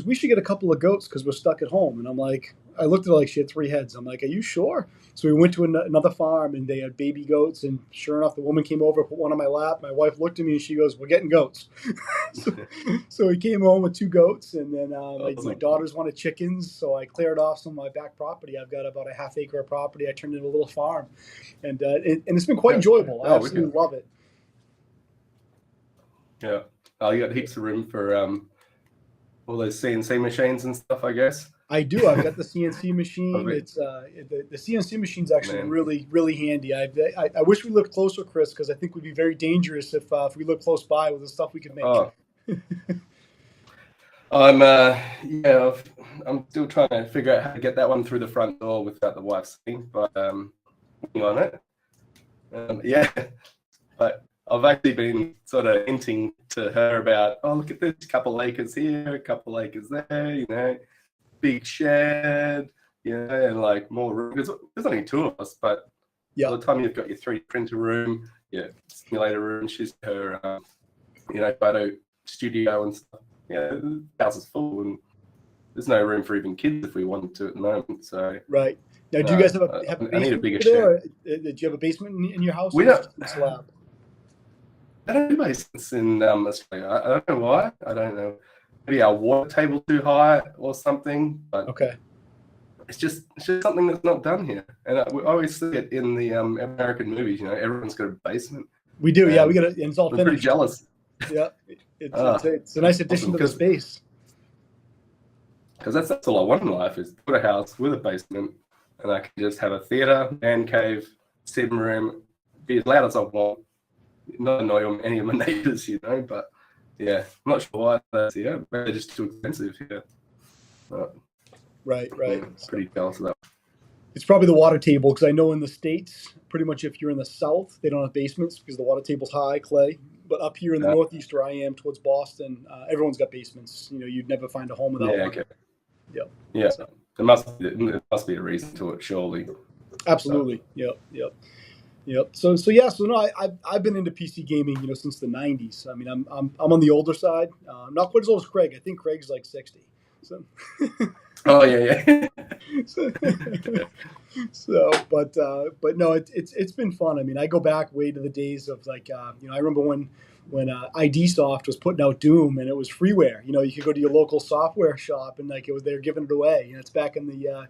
we should get a couple of goats because we're stuck at home. And I'm like, I looked at her like she had 3 heads. I'm like, are you sure? So we went to another farm, and they had baby goats. And sure enough, the woman came over, put one on my lap. My wife looked at me, and she goes, we're getting goats. So we came home with 2 goats. And then my daughters wanted chickens. So I cleared off some of my back property. I've got about a half acre of property. I turned it into a little farm. And it's been quite enjoyable. I absolutely love it. Yeah. Oh, you got heaps of room for all those CNC machines and stuff, I guess. I do. I've got the CNC machine. It's the CNC machine's actually really, really handy. I wish we looked closer, Chris, because I think we'd be very dangerous if we look close by with the stuff we could make. Oh. I'm still trying to figure out how to get that one through the front door without the wife seeing, but working on it. But I've actually been sort of hinting to her about, oh, look at this, couple acres here, a couple acres there, you know, big shed, you know, and like more room. There's only two of us, but by the time you've got your 3D printer room, yeah, simulator room, she's her, you know, photo studio and stuff. Yeah, the house is full, and there's no room for even kids if we wanted to at the moment. So right now, do you guys have a basement? I need a bigger there, shed. Did you have a basement in your house? We or don't. just a slab? I don't do basements in Australia. I don't know why. I don't know. Maybe our water table too high or something. But okay, it's just something that's not done here. And we always see it in the American movies. You know, everyone's got a basement. we do. Yeah, we got it. It's all I'm finished. pretty jealous. Yeah, it's a nice addition to the space. Because that's all I want in life is put a house with a basement, and I can just have a theater, man cave, sitting room, be as loud as I want, not annoy any of my neighbors, you know. But yeah, I'm not sure why that's here. They're just too expensive here. Right. Yeah, pretty jealous of that. It's probably the water table, because I know in the States, pretty much if you're in the South, they don't have basements because the water table's high, clay. But up here in the Northeast, where I am, towards Boston, everyone's got basements. You know, you'd never find a home without one. Okay. Yep. Yeah. So, there must be a reason to it, surely. Absolutely. So. Yep. So no, I've been into PC gaming, you know, since the '90s. I mean, I'm on the older side. Not quite as old as Craig. I think Craig's like 60. So. Oh yeah. So, but no, it's been fun. I mean, I go back way to the days of like, you know, I remember when ID Soft was putting out Doom, and it was freeware. You know, you could go to your local software shop, and like they were giving it away. You know, it's back in the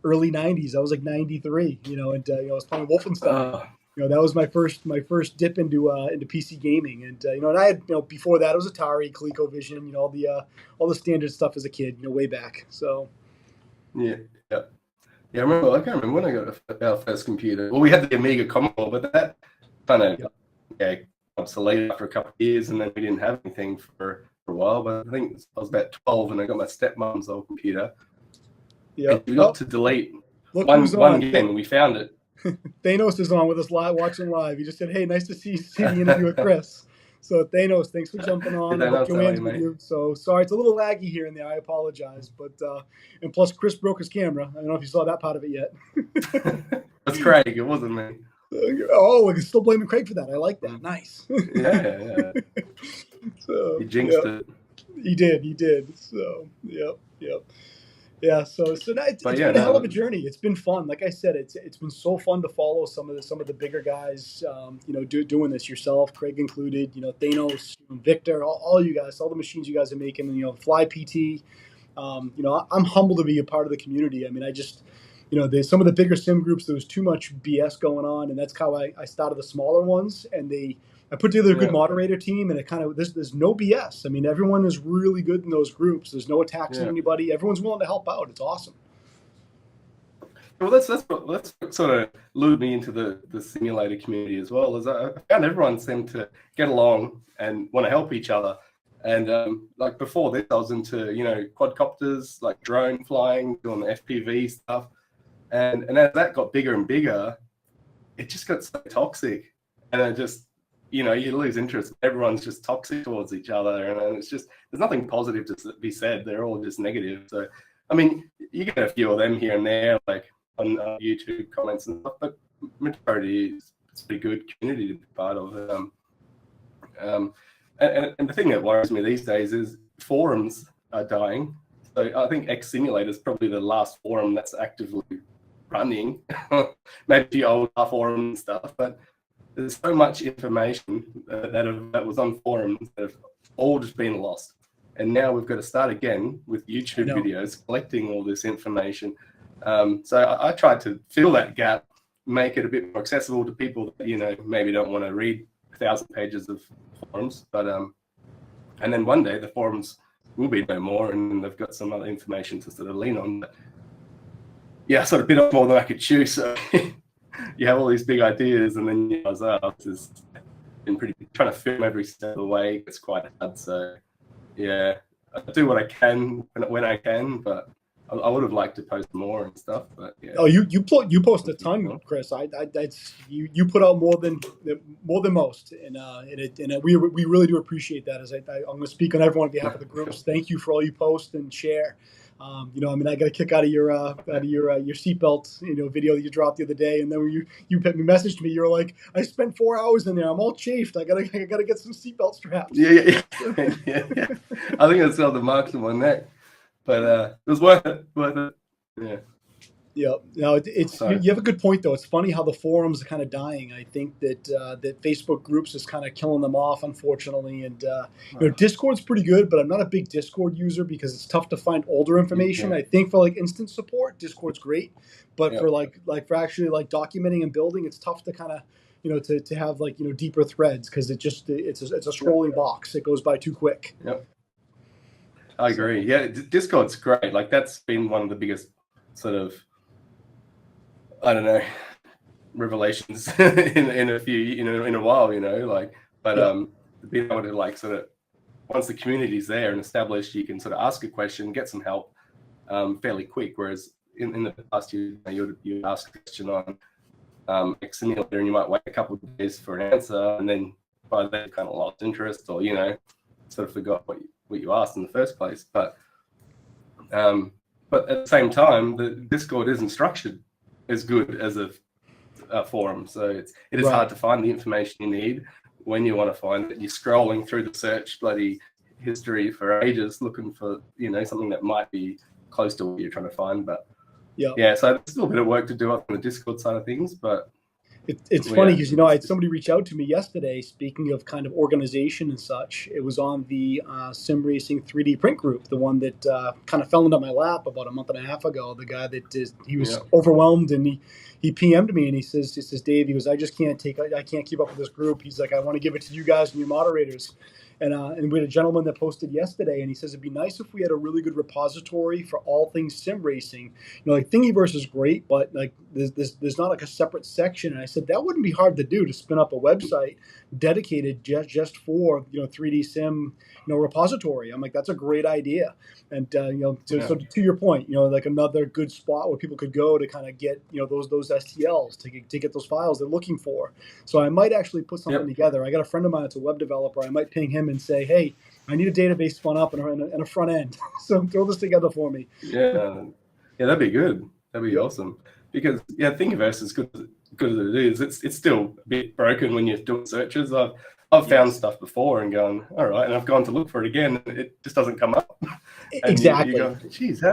early '90s. I was like 93. You know, and you know, I was playing Wolfenstein. You know, that was my first dip into PC gaming, and you know, and I had, you know, before that it was Atari, ColecoVision, you know, all the standard stuff as a kid, you know, way back. So Yeah. I can't remember when I got our first computer. Well, we had the Amiga Commodore, but that kind of obsolete after a couple of years, and then we didn't have anything for a while. But I think I was about 12, and I got my stepmom's old computer. Yeah, we got to delete one game. We found it. Thanos is on with us live, watching live. He just said, "Hey, nice to see the interview with Chris." So Thanos, thanks for jumping on. I hope Joanne's with you. So sorry, it's a little laggy here and there. I apologize, but and plus Chris broke his camera. I don't know if you saw that part of it yet. That's Craig. It wasn't me. Oh, we can still blaming Craig for that. I like that. Nice. Yeah. So he jinxed it. He did. So yep. Yeah, so it's been a hell of a journey. It's been fun. Like I said, it's been so fun to follow some of the bigger guys, you know, doing this, yourself, Craig included, you know, Thanos, Victor, all you guys, all the machines you guys are making, you know, Fly PT. You know, I'm humbled to be a part of the community. I mean, I just, you know, there's some of the bigger sim groups, there was too much BS going on, and that's how I started the smaller ones, and I put together a good moderator team, and it kind of there's no BS. I mean, everyone is really good in those groups. There's no attacks on anybody. Everyone's willing to help out. It's awesome. Well, that's what sort of lured me into the simulator community as well. As I found everyone seemed to get along and want to help each other. And like before this, I was into, you know, quadcopters, like drone flying, doing the FPV stuff. And as that got bigger and bigger, it just got so toxic, and it just, you know, you lose interest. Everyone's just toxic towards each other, and it's just, there's nothing positive to be said. They're all just negative. So, I mean, you get a few of them here and there, like on YouTube comments and stuff, but majority is a pretty good community to be part of. And the thing that worries me these days is forums are dying. So I think X Simulator is probably the last forum that's actively running. Maybe old forum and stuff, but there's so much information that was on forums that have all just been lost. And now we've got to start again with YouTube videos, collecting all this information. So I tried to fill that gap, make it a bit more accessible to people that, you know, maybe don't want to read 1,000 pages of forums. But and then one day the forums will be no more, and they've got some other information to sort of lean on. But yeah, I sort of bit off more than I could chew. So you have all these big ideas, and then you realize, this has been pretty, trying to film every step of the way. It's quite hard. So yeah, I do what I can when I can, but I would have liked to post more and stuff, but yeah. Oh, you post a ton, Chris. That's you put out more than most, and we really do appreciate that. As I'm going to speak on everyone on behalf of the groups. Thank you for all you post and share. I got a kick out of your seatbelt video that you dropped the other day, and then when you messaged me, you were like, I spent 4 hours in there. I'm all chafed. I gotta get some seatbelt straps. Yeah. I think I saw the marks on my neck, but it was worth it. Yeah. Yeah, no, you have a good point though. It's funny how the forums are kind of dying. I think that that Facebook groups is kind of killing them off, unfortunately. And Discord's pretty good, but I'm not a big Discord user because it's tough to find older information. I think for like instant support, Discord's great, but for for actually like documenting and building, it's tough to kind of to have like deeper threads because it's a scrolling box. It goes by too quick. Yep, I agree. Yeah, Discord's great. Like that's been one of the biggest sort of, I don't know, revelations in a few, in a while, but being able to like sort of, once the community's there and established, you can sort of ask a question, get some help fairly quick. Whereas in the past, you ask a question on X simulator and you might wait a couple of days for an answer, and then by then you kind of lost interest or sort of forgot what you asked in the first place. But at the same time, the Discord isn't structured as good as a forum, so it is hard to find the information you need when you want to find it. You're scrolling through the search bloody history for ages looking for something that might be close to what you're trying to find. But so there's still a bit of work to do on the Discord side of things, but it's funny because I had somebody reach out to me yesterday. Speaking of kind of organization and such, it was on the Sim Racing 3D print group, the one that kind of fell into my lap about a month and a half ago. The guy he was overwhelmed, and he PM'd me and he says, Dave, he goes, I can't keep up with this group. He's like, I want to give it to you guys and your moderators. And we had a gentleman that posted yesterday, and he says it'd be nice if we had a really good repository for all things sim racing. Like Thingiverse is great, but like there's not like a separate section. And I said that wouldn't be hard to do, to spin up a website dedicated just for 3D sim repository. I'm like, that's a great idea. And so to your point, like another good spot where people could go to kind of get those STLs to get those files they're looking for. So I might actually put something together. I got a friend of mine that's a web developer. I might ping him and say, hey, I need a database spun up and a front end. So throw this together for me. Yeah, that'd be good. That'd be awesome. Because Thingiverse is good as it is. It's still a bit broken when you're doing searches. I've found stuff before and gone, all right, and I've gone to look for it again, and it just doesn't come up. Exactly. You go, geez,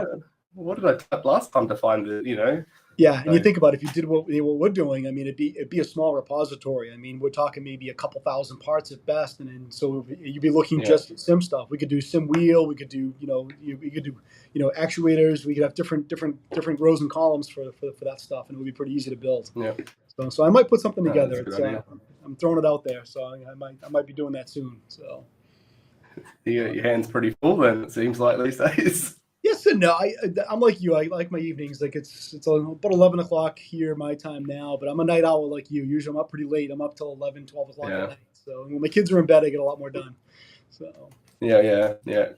what did I type last time to find it? Yeah, and you think about it, if you did what we're doing, I mean, it'd be a small repository. I mean, we're talking maybe a couple thousand parts at best, and then so you'd be looking just at sim stuff. We could do sim wheel, we could do we could do actuators. We could have different rows and columns for that stuff, and it would be pretty easy to build. Yeah. So I might put something together. I'm throwing it out there, so I might be doing that soon. So your hands pretty full then, it seems like these days. Yes and no. I'm like you. I like my evenings. Like it's about 11 o'clock here, my time now. But I'm a night owl like you. Usually I'm up pretty late. I'm up till 11, 12 o'clock at night. So when my kids are in bed, I get a lot more done. So yeah. All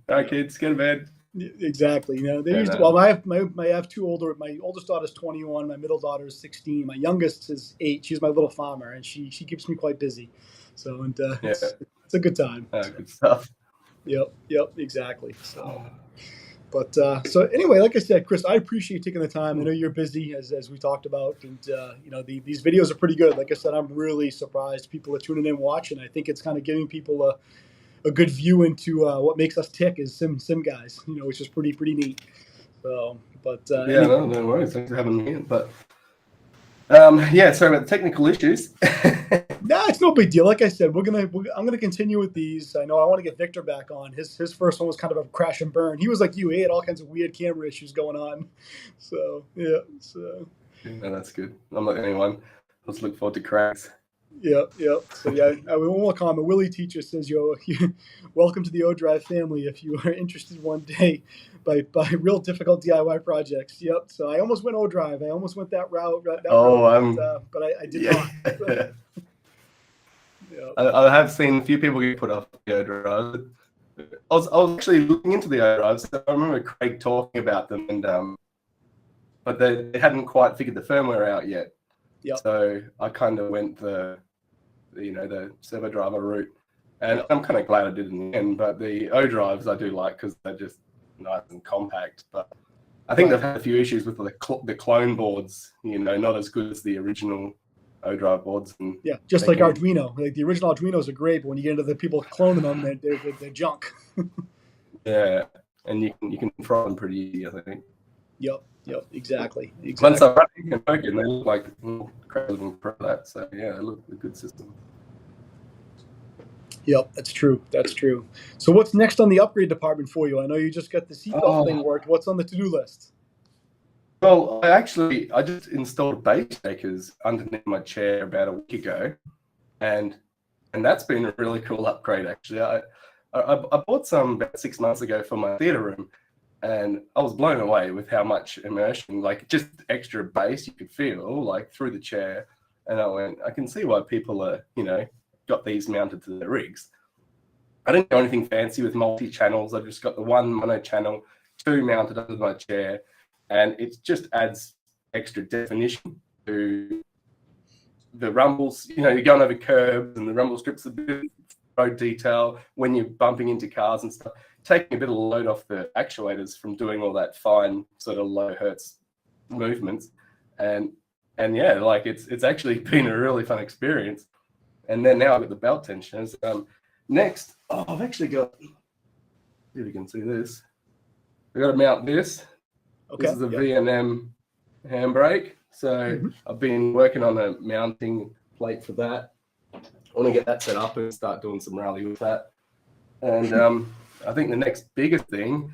right, kids, get in bed. Exactly. I have two older. My oldest daughter is 21. My middle daughter is 16. My youngest is 8. She's my little farmer, and she keeps me quite busy. So it's a good time. Good stuff. Yep. Exactly. But so anyway, like I said, Chris, I appreciate you taking the time. I know you're busy, as we talked about, and these videos are pretty good. Like I said, I'm really surprised people are tuning in, watching. I think it's kind of giving people a good view into what makes us tick as sim guys, which is pretty neat. So, but no worries. Thanks for having me in. But sorry about the technical issues. Nah, it's no big deal. Like I said, I'm gonna continue with these. I know I want to get Victor back on. His first one was kind of a crash and burn. He was like you. He had all kinds of weird camera issues going on. So yeah. No, that's good. I'm not the only one. Let's look forward to cracks. Yep. So one more comment. Willie Teacher says, welcome to the O-Drive family. If you are interested one day by real difficult DIY projects. Yep. So I almost went O-Drive. I almost went that route. But I did not. I have seen a few people get put off the O-Drive. was actually looking into the O drives. I remember Craig talking about them, and but they hadn't quite figured the firmware out yet. Yep. So I kind of went the servo driver route, and I'm kind of glad I did in the end. But the O drives I do like because they're just nice and compact. But I think they've had a few issues with the clone boards. Not as good as the original O drive boards. And yeah, just like Arduino. Like the original Arduinos are great, but when you get into the people cloning them, they're junk. Yeah, and you can fry them pretty easy, I think. Yep, exactly. Once they're running and working, they look like crazy for that. So yeah, they look a good system. Yep, that's true. So what's next on the upgrade department for you? I know you just got the seatbelt thing worked. What's on the to-do list? Well, I just installed base shakers underneath my chair about a week ago, and that's been a really cool upgrade. Actually, I bought some about 6 months ago for my theater room, and I was blown away with how much immersion, like just extra bass you could feel like through the chair. And I can see why people are, got these mounted to their rigs. I didn't do anything fancy with multi-channels. I just got the one mono channel, 2 mounted under my chair, and it just adds extra definition to the rumbles. You're going over curbs and the rumble strips, a bit of road detail when you're bumping into cars and stuff, taking a bit of load off the actuators from doing all that fine sort of low hertz movements. And yeah, like it's actually been a really fun experience. And then now I've got the belt tensioners. Next, I've actually got, see if you can see this. I've got to mount this. Okay. This is a V&M handbrake. So I've been working on a mounting plate for that. I want to get that set up and start doing some rally with that. And I think the next biggest thing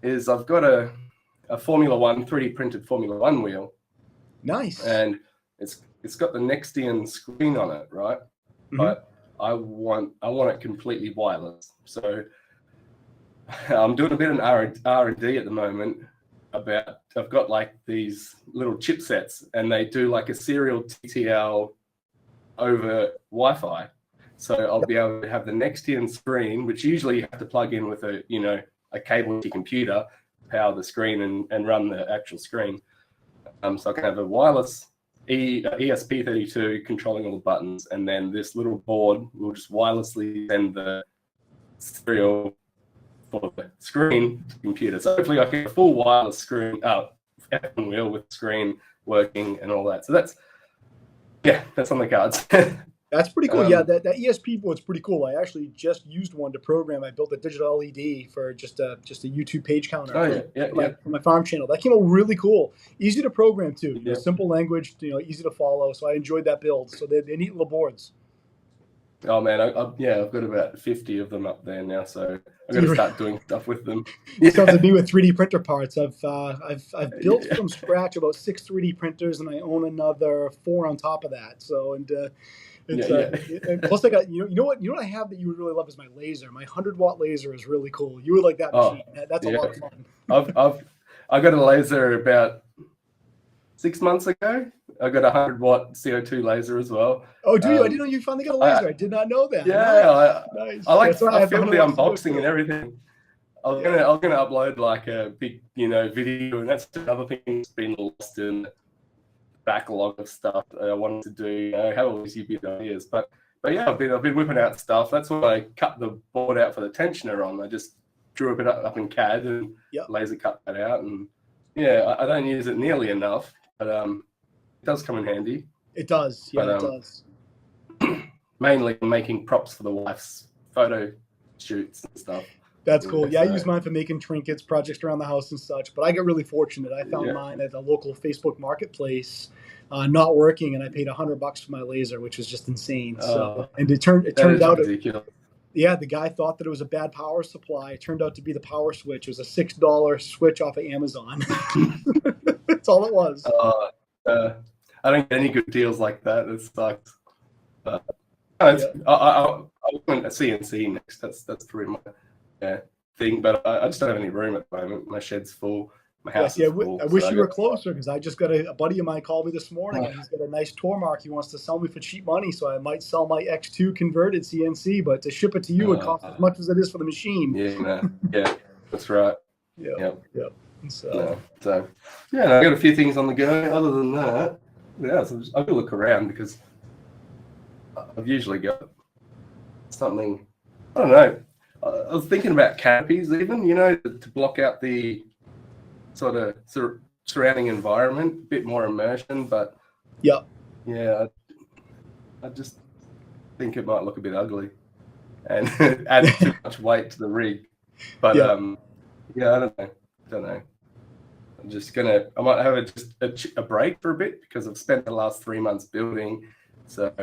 is I've got a Formula One 3D printed Formula One wheel. Nice. And it's got the Nextian screen on it, right? But I want it completely wireless. So I'm doing a bit of R&D at the moment. I've got like these little chipsets, and they do like a serial TTL over Wi-Fi. So I'll be able to have the Nextian screen, which usually you have to plug in with a cable to your computer, power the screen and run the actual screen. So I can have a wireless ESP32 controlling all the buttons, and then this little board will just wirelessly send the serial for the screen to the computer. So hopefully I get a full wireless screen, F1 wheel with screen working and all that. So that's on the cards. That's pretty cool. Yeah, that ESP board's pretty cool. I actually just used one to program. I built a digital LED for just a YouTube page counter for my farm channel. That came out really cool. Easy to program too. Simple language, easy to follow. So I enjoyed that build. So they're neat little boards. Oh man, I've got about 50 of them up there now. So I've got to start doing stuff with them. Sounds like me with 3D printer parts. I've built from scratch about 6 3D printers, and I own another 4 on top of that. So and plus I got you know what I have that you would really love is my laser. My 100-watt laser is really cool. You would like that machine. That's a lot of fun. I got a laser about 6 months ago. I got a 100-watt CO2 laser as well. Oh, do you? I didn't know you finally got a laser. I did not know that. Yeah, nice. I filmed the unboxing and everything. I was gonna upload like a big video, and that's another thing that's been lost in the backlog of stuff that I wanted to do. I have all these big ideas, but yeah, I've been whipping out stuff. That's why I cut the board out for the tensioner on. I just drew a bit up in CAD and laser cut that out, and I don't use it nearly enough, but it does come in handy. It does, it does. Mainly making props for the wife's photo shoots and stuff. That's cool. Yeah, I use mine for making trinkets, projects around the house and such. But I got really fortunate. I found mine at a local Facebook marketplace, not working, and I paid $100 for my laser, which was just insane. So, and it turned out, the guy thought that it was a bad power supply. It turned out to be the power switch. It was a $6 switch off of Amazon. That's all it was. I don't get any good deals like that. It sucks. I want a CNC next. That's pretty much thing. But I just don't have any room at the moment. My shed's full. my house Yeah, is full. I So wish I you were got, closer because I just got a buddy of mine called me this morning and he's got a nice tour mark he wants to sell me for cheap money. So I might sell my X2 converted CNC, but to ship it to you, it costs as much as it is for the machine. yeah, no, yeah, that's right. Yeah, Yep. yeah. So No, so yeah, no, I got a few things on the go. Other than that, yeah, so I've got to look around because I've usually got something. I don't know. I was thinking about canopies, even to block out the sort of surrounding environment, a bit more immersion. But yeah, I just think it might look a bit ugly and add too much weight to the rig. But yeah. I don't know. I might have a break for a bit because I've spent the last 3 months building, so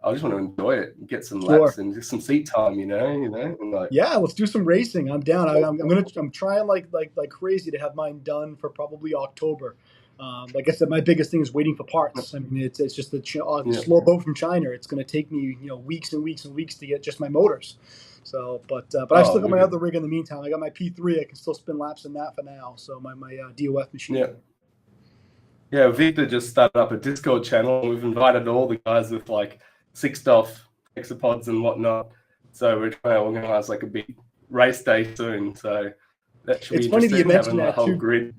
I just want to enjoy it and get some laps and just some seat time, and like, Yeah, let's do some racing. I'm down. I'm trying like crazy to have mine done for probably October. Like I said, my biggest thing is waiting for parts. I mean, it's just a slow boat from China. It's going to take me weeks and weeks and weeks to get just my motors. So, but I still got my other rig in the meantime. I got my P3. I can still spin laps in that for now. So my DOF machine. Yeah. Yeah, Victor just started up a Discord channel, and we've invited all the guys with like 6-DOF hexapods and whatnot. So we're trying to organize like a big race day soon. So that should be interesting. It's funny that you mentioned that whole too, grid.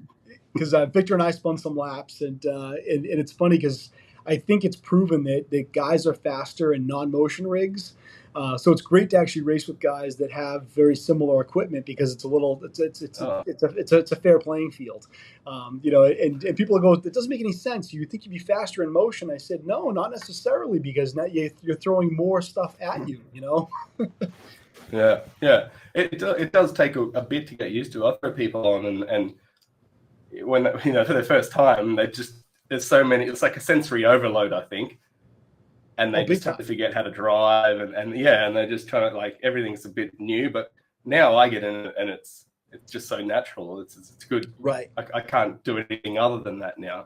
Because Victor and I spun some laps, and it's funny because I think it's proven that guys are faster in non-motion rigs. So it's great to actually race with guys that have very similar equipment because it's a fair playing field. And people go, it doesn't make any sense. You think you'd be faster in motion? I said, no, not necessarily, because now you're throwing more stuff at you. Yeah. It does take a bit to get used to. I throw people on and when for the first time, there's so many. It's like a sensory overload, I think. And they just have to forget how to drive, and they're just trying to, like, everything's a bit new. But now I get in it, and it's just so natural. It's good. Right. I can't do anything other than that now.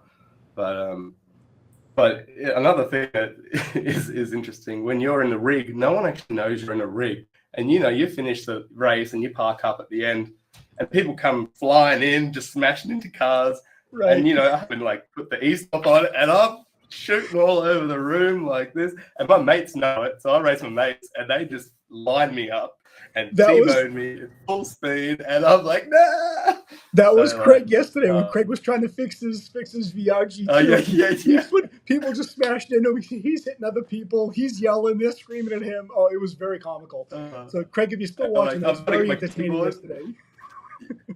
But another thing that is interesting, when you're in the rig, no one actually knows you're in a rig, and you finish the race and you park up at the end, and people come flying in, just smashing into cars, right. And I haven't like put the e-stop on it, and I'm shooting all over the room like this, and my mates know it, so I race my mates, and they just line me up and T-bone me at full speed, and I'm like, nah. That was Craig yesterday when Craig was trying to fix his VR G2. Yeah. People just smashed into him. He's hitting other people. He's yelling. They're screaming at him. Oh, it was very comical. So Craig, if you're still watching, that was very entertaining yesterday.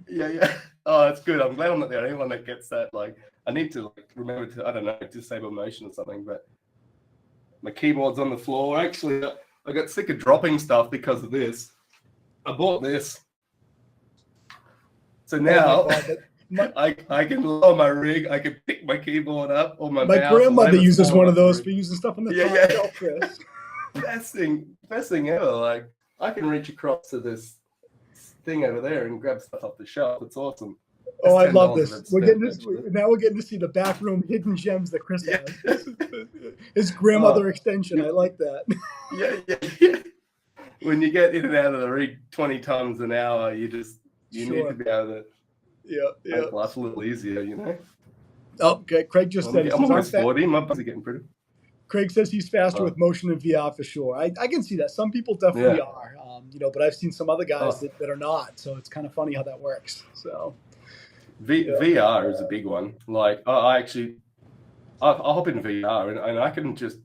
Yeah. Oh, that's good. I'm glad I'm not the only one that gets that. Like, I need to remember to, I don't know, disable motion or something. But my keyboard's on the floor. Actually, I got sick of dropping stuff because of this. I bought this. So now I can lower my rig. I can pick my keyboard up or my mouse. My grandmother uses one of those for using stuff on the top shelf, Chris. Best thing ever. Like, I can reach across to this thing over there and grab stuff off the shelf. It's awesome. Oh, I love this. We're getting to see the backroom hidden gems that Chris has. His grandmother extension. I like that. Yeah. When you get in and out of the rig 20 times an hour, you need to be able to make life a little easier, Oh, okay. Craig just said I'm almost 40. My buds are getting pretty. Craig says he's faster with motion and VR for sure. I can see that. Some people definitely are, but I've seen some other guys that are not. So it's kind of funny how that works. So VR is a big one. Like, I'll hop in VR and I can just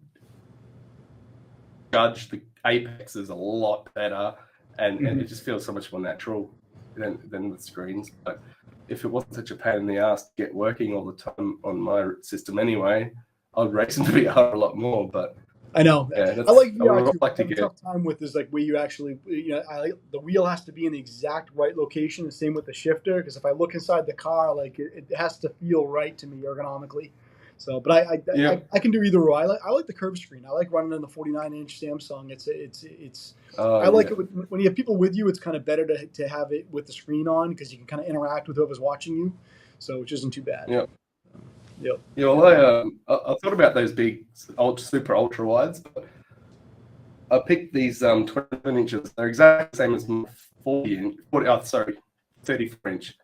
judge the apexes a lot better, and it just feels so much more natural than with screens. But if it wasn't such a pain in the ass to get working all the time on my system anyway, I'd race in VR a lot more. But I know. Yeah, I like VR too. Like I have a tough time with is like where you actually, the wheel has to be in the exact right location. The same with the shifter, because if I look inside the car, like it has to feel right to me ergonomically. So, but I can do either or. I like the curved screen. I like running on the 49-inch Samsung. I like it when you have people with you. It's kind of better to have it with the screen on because you can kind of interact with whoever's watching you. So, which isn't too bad. Yep. Yep. Yeah, well, I thought about those big, super ultra wides, but I picked these 27 inches. They're exactly the same as my 34 inch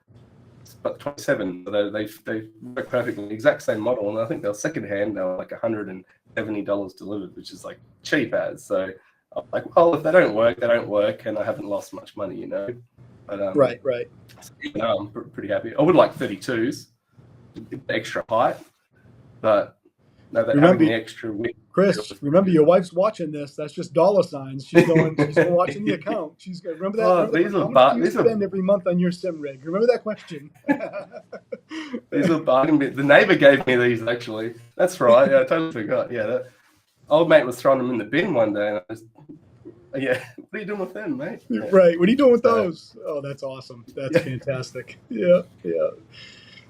but 27. They work perfectly, exact same model, and I think they're secondhand. They were like $170 delivered, which is like cheap as. So I'm like, well, if they don't work, they don't work, and I haven't lost much money, you know. But right. So, you know, I'm pretty happy. I would like 32s, extra height, but no, they're having the extra width. Chris, remember your wife's watching this. That's just dollar signs. She's watching the account. She's going to remember that. How much do you spend every month on your sim rig? Remember that question. These are bargain bits. The neighbor gave me these actually. That's right. Yeah, I totally forgot. Yeah, that old mate was throwing them in the bin one day, and I just, yeah. What are you doing with them, mate? Yeah. Right. What are you doing with those? Oh, that's awesome. That's fantastic. Yeah.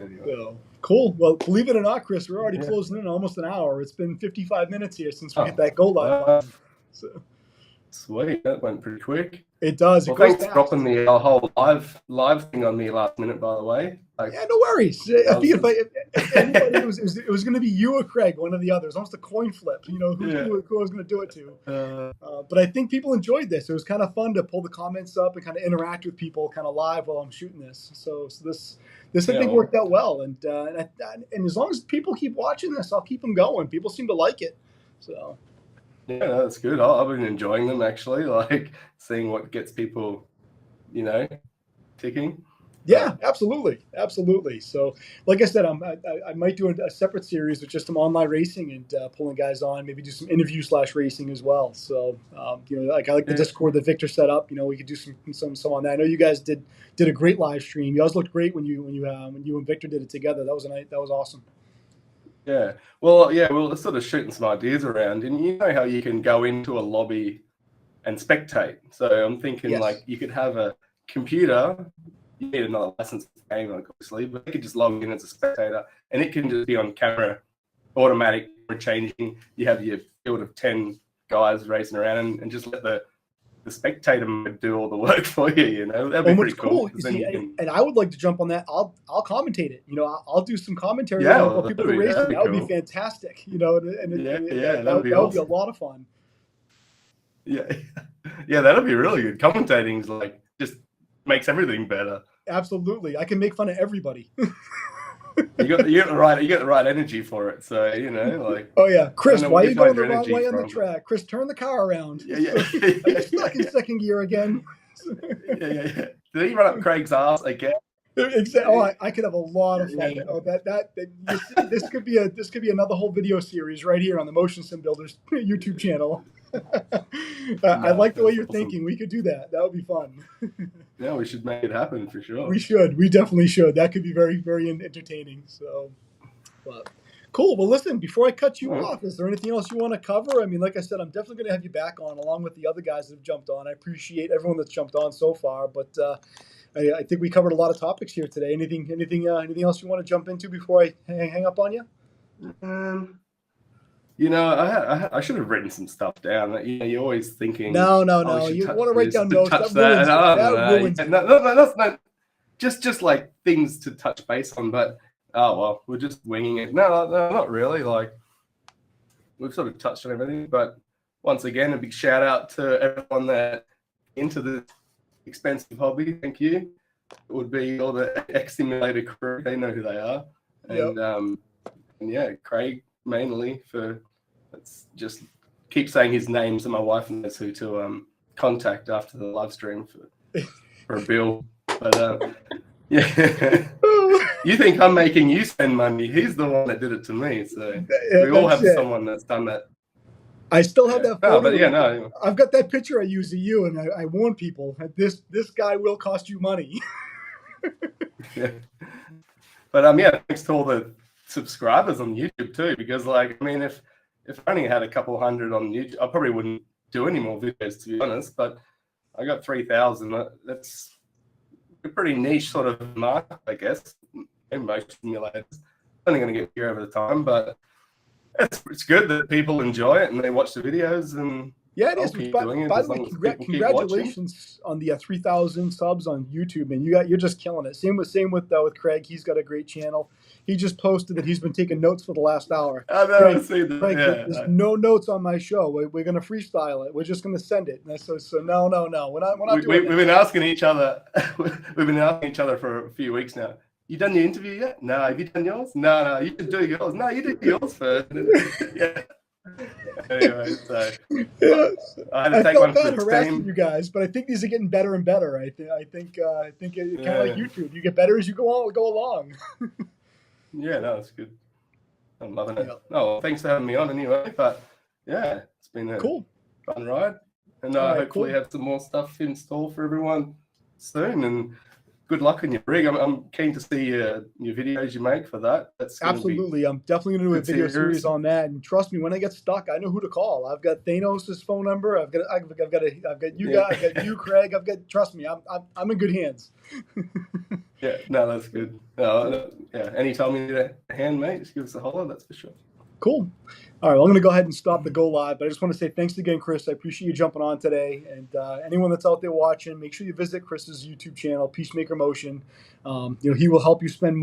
Anyway. So, cool. Well, believe it or not, Chris, we're already closing in almost an hour. It's been 55 minutes here since we hit that go live. So. Sweet. That went pretty quick. It does. Well, thanks for dropping the whole live thing on me last minute, by the way. Yeah, no worries. I think if anybody, it was going to be you or Craig, one of the others. Almost a coin flip. You know, who I was going to do it to. But I think people enjoyed this. It was kind of fun to pull the comments up and kind of interact with people kind of live while I'm shooting this. So this I think worked out well. And as long as people keep watching this, I'll keep them going. People seem to like it. So. Yeah, that's good. I've been enjoying them actually, like seeing what gets people, you know, ticking. Yeah, absolutely. So, like I said, I might do a separate series with just some online racing and pulling guys on. Maybe do some interview / racing as well. So, you know, like I like the Discord that Victor set up. You know, we could do some on that. I know you guys did a great live stream. You guys looked great when you and Victor did it together. That was awesome. Yeah. Well, yeah, we're sort of shooting some ideas around, and you know how you can go into a lobby and spectate. So I'm thinking like you could have a computer. You need another license for the game, obviously, but you could just log in as a spectator, and it can just be on camera, automatic changing. You have your field of 10 guys racing around, and just let the spectator do all the work for you. You know, that'd be pretty cool. See, and I would like to jump on that. I'll commentate it. You know, I'll do some commentary on what people are racing. That would be fantastic. You know, that would be a lot of fun. Yeah, that'd be really good. Commentating is like just makes everything better. Absolutely, I can make fun of everybody. You got the right energy for it. So you know, like. Oh yeah, Chris, why are you going the wrong way on the track? Chris, turn the car around. Yeah. Are you stuck in second gear again? Yeah. Did he run up Craig's ass again? Exactly. Oh, I could have a lot of fun. Oh, this could be another whole video series right here on the Motion Sim Builders YouTube channel. I like the way you're thinking. We could do that. That would be fun. Yeah, we should make it happen for sure. We should. We definitely should. That could be very, very entertaining. So, but cool. Well, listen, before I cut you off, is there anything else you want to cover? I mean, like I said, I'm definitely going to have you back on along with the other guys that have jumped on. I appreciate everyone that's jumped on so far, but I think we covered a lot of topics here today. Anything else you want to jump into before I hang up on you? You know, I should have written some stuff down. You know, you're always thinking. No. You want to write down notes. That ruins it. No, that's not. Just like things to touch base on, but we're just winging it. No, not really. Like we've sort of touched on everything, but once again, a big shout out to everyone that into the expensive hobby. Thank you. It would be all the X Simulator crew. They know who they are, and yeah, Craig mainly for. Let's just keep saying his name so my wife knows who to contact after the live stream for a bill. But yeah, you think I'm making you spend money? He's the one that did it to me. So we all have someone that's done that. I still have that photo. No. I've got that picture I use of you, and I warn people that this guy will cost you money. Yeah. But thanks to all the subscribers on YouTube too, because like I mean if I only had a couple hundred on YouTube, I probably wouldn't do any more videos, to be honest. But I got 3,000. That's a pretty niche sort of market, I guess. In motion simulators, only going to get bigger over the time, but it's good that people enjoy it and they watch the videos. And yeah, it is. By the way, congratulations on the 3,000 subs on YouTube, and you're just killing it. Same with Craig. He's got a great channel. He just posted that he's been taking notes for the last hour. I know. Craig, there's no notes on my show. We're going to freestyle it. We're just going to send it. So no. We're not doing We've been asking each other. We've been asking each other for a few weeks now. you done your interview yet? No. Have you done yours? No. You should do yours. No, you do yours first. Yeah. Anyway, so Yeah. I had to I take felt one for bad the harassing team. you guys, but I think these are getting better and better. I think it kind of like YouTube. You get better as you go along. Yeah, no, it's good. I'm loving it. Yeah. Oh, well, thanks for having me on anyway. But yeah, it's been a Cool. fun ride, and All right, hopefully cool. have some more stuff in store for everyone soon. And good luck on your rig. I'm keen to see your videos you make for that. That's gonna Absolutely. I'm definitely going to do a good video series. series on that. And trust me, when I get stuck, I know who to call. I've got Thanos' phone number. I've got you Yeah. guys. I've got you, Craig. Trust me, I'm in good hands. Yeah, no, that's good. Yeah, anytime you need a hand, mate, just give us a holler. That's for sure. Cool. All right, well, I'm going to go ahead and stop the go live, but I just want to say thanks again, Chris. I appreciate you jumping on today. And anyone that's out there watching, make sure you visit Chris's YouTube channel, Peacemaker Motion. He will help you spend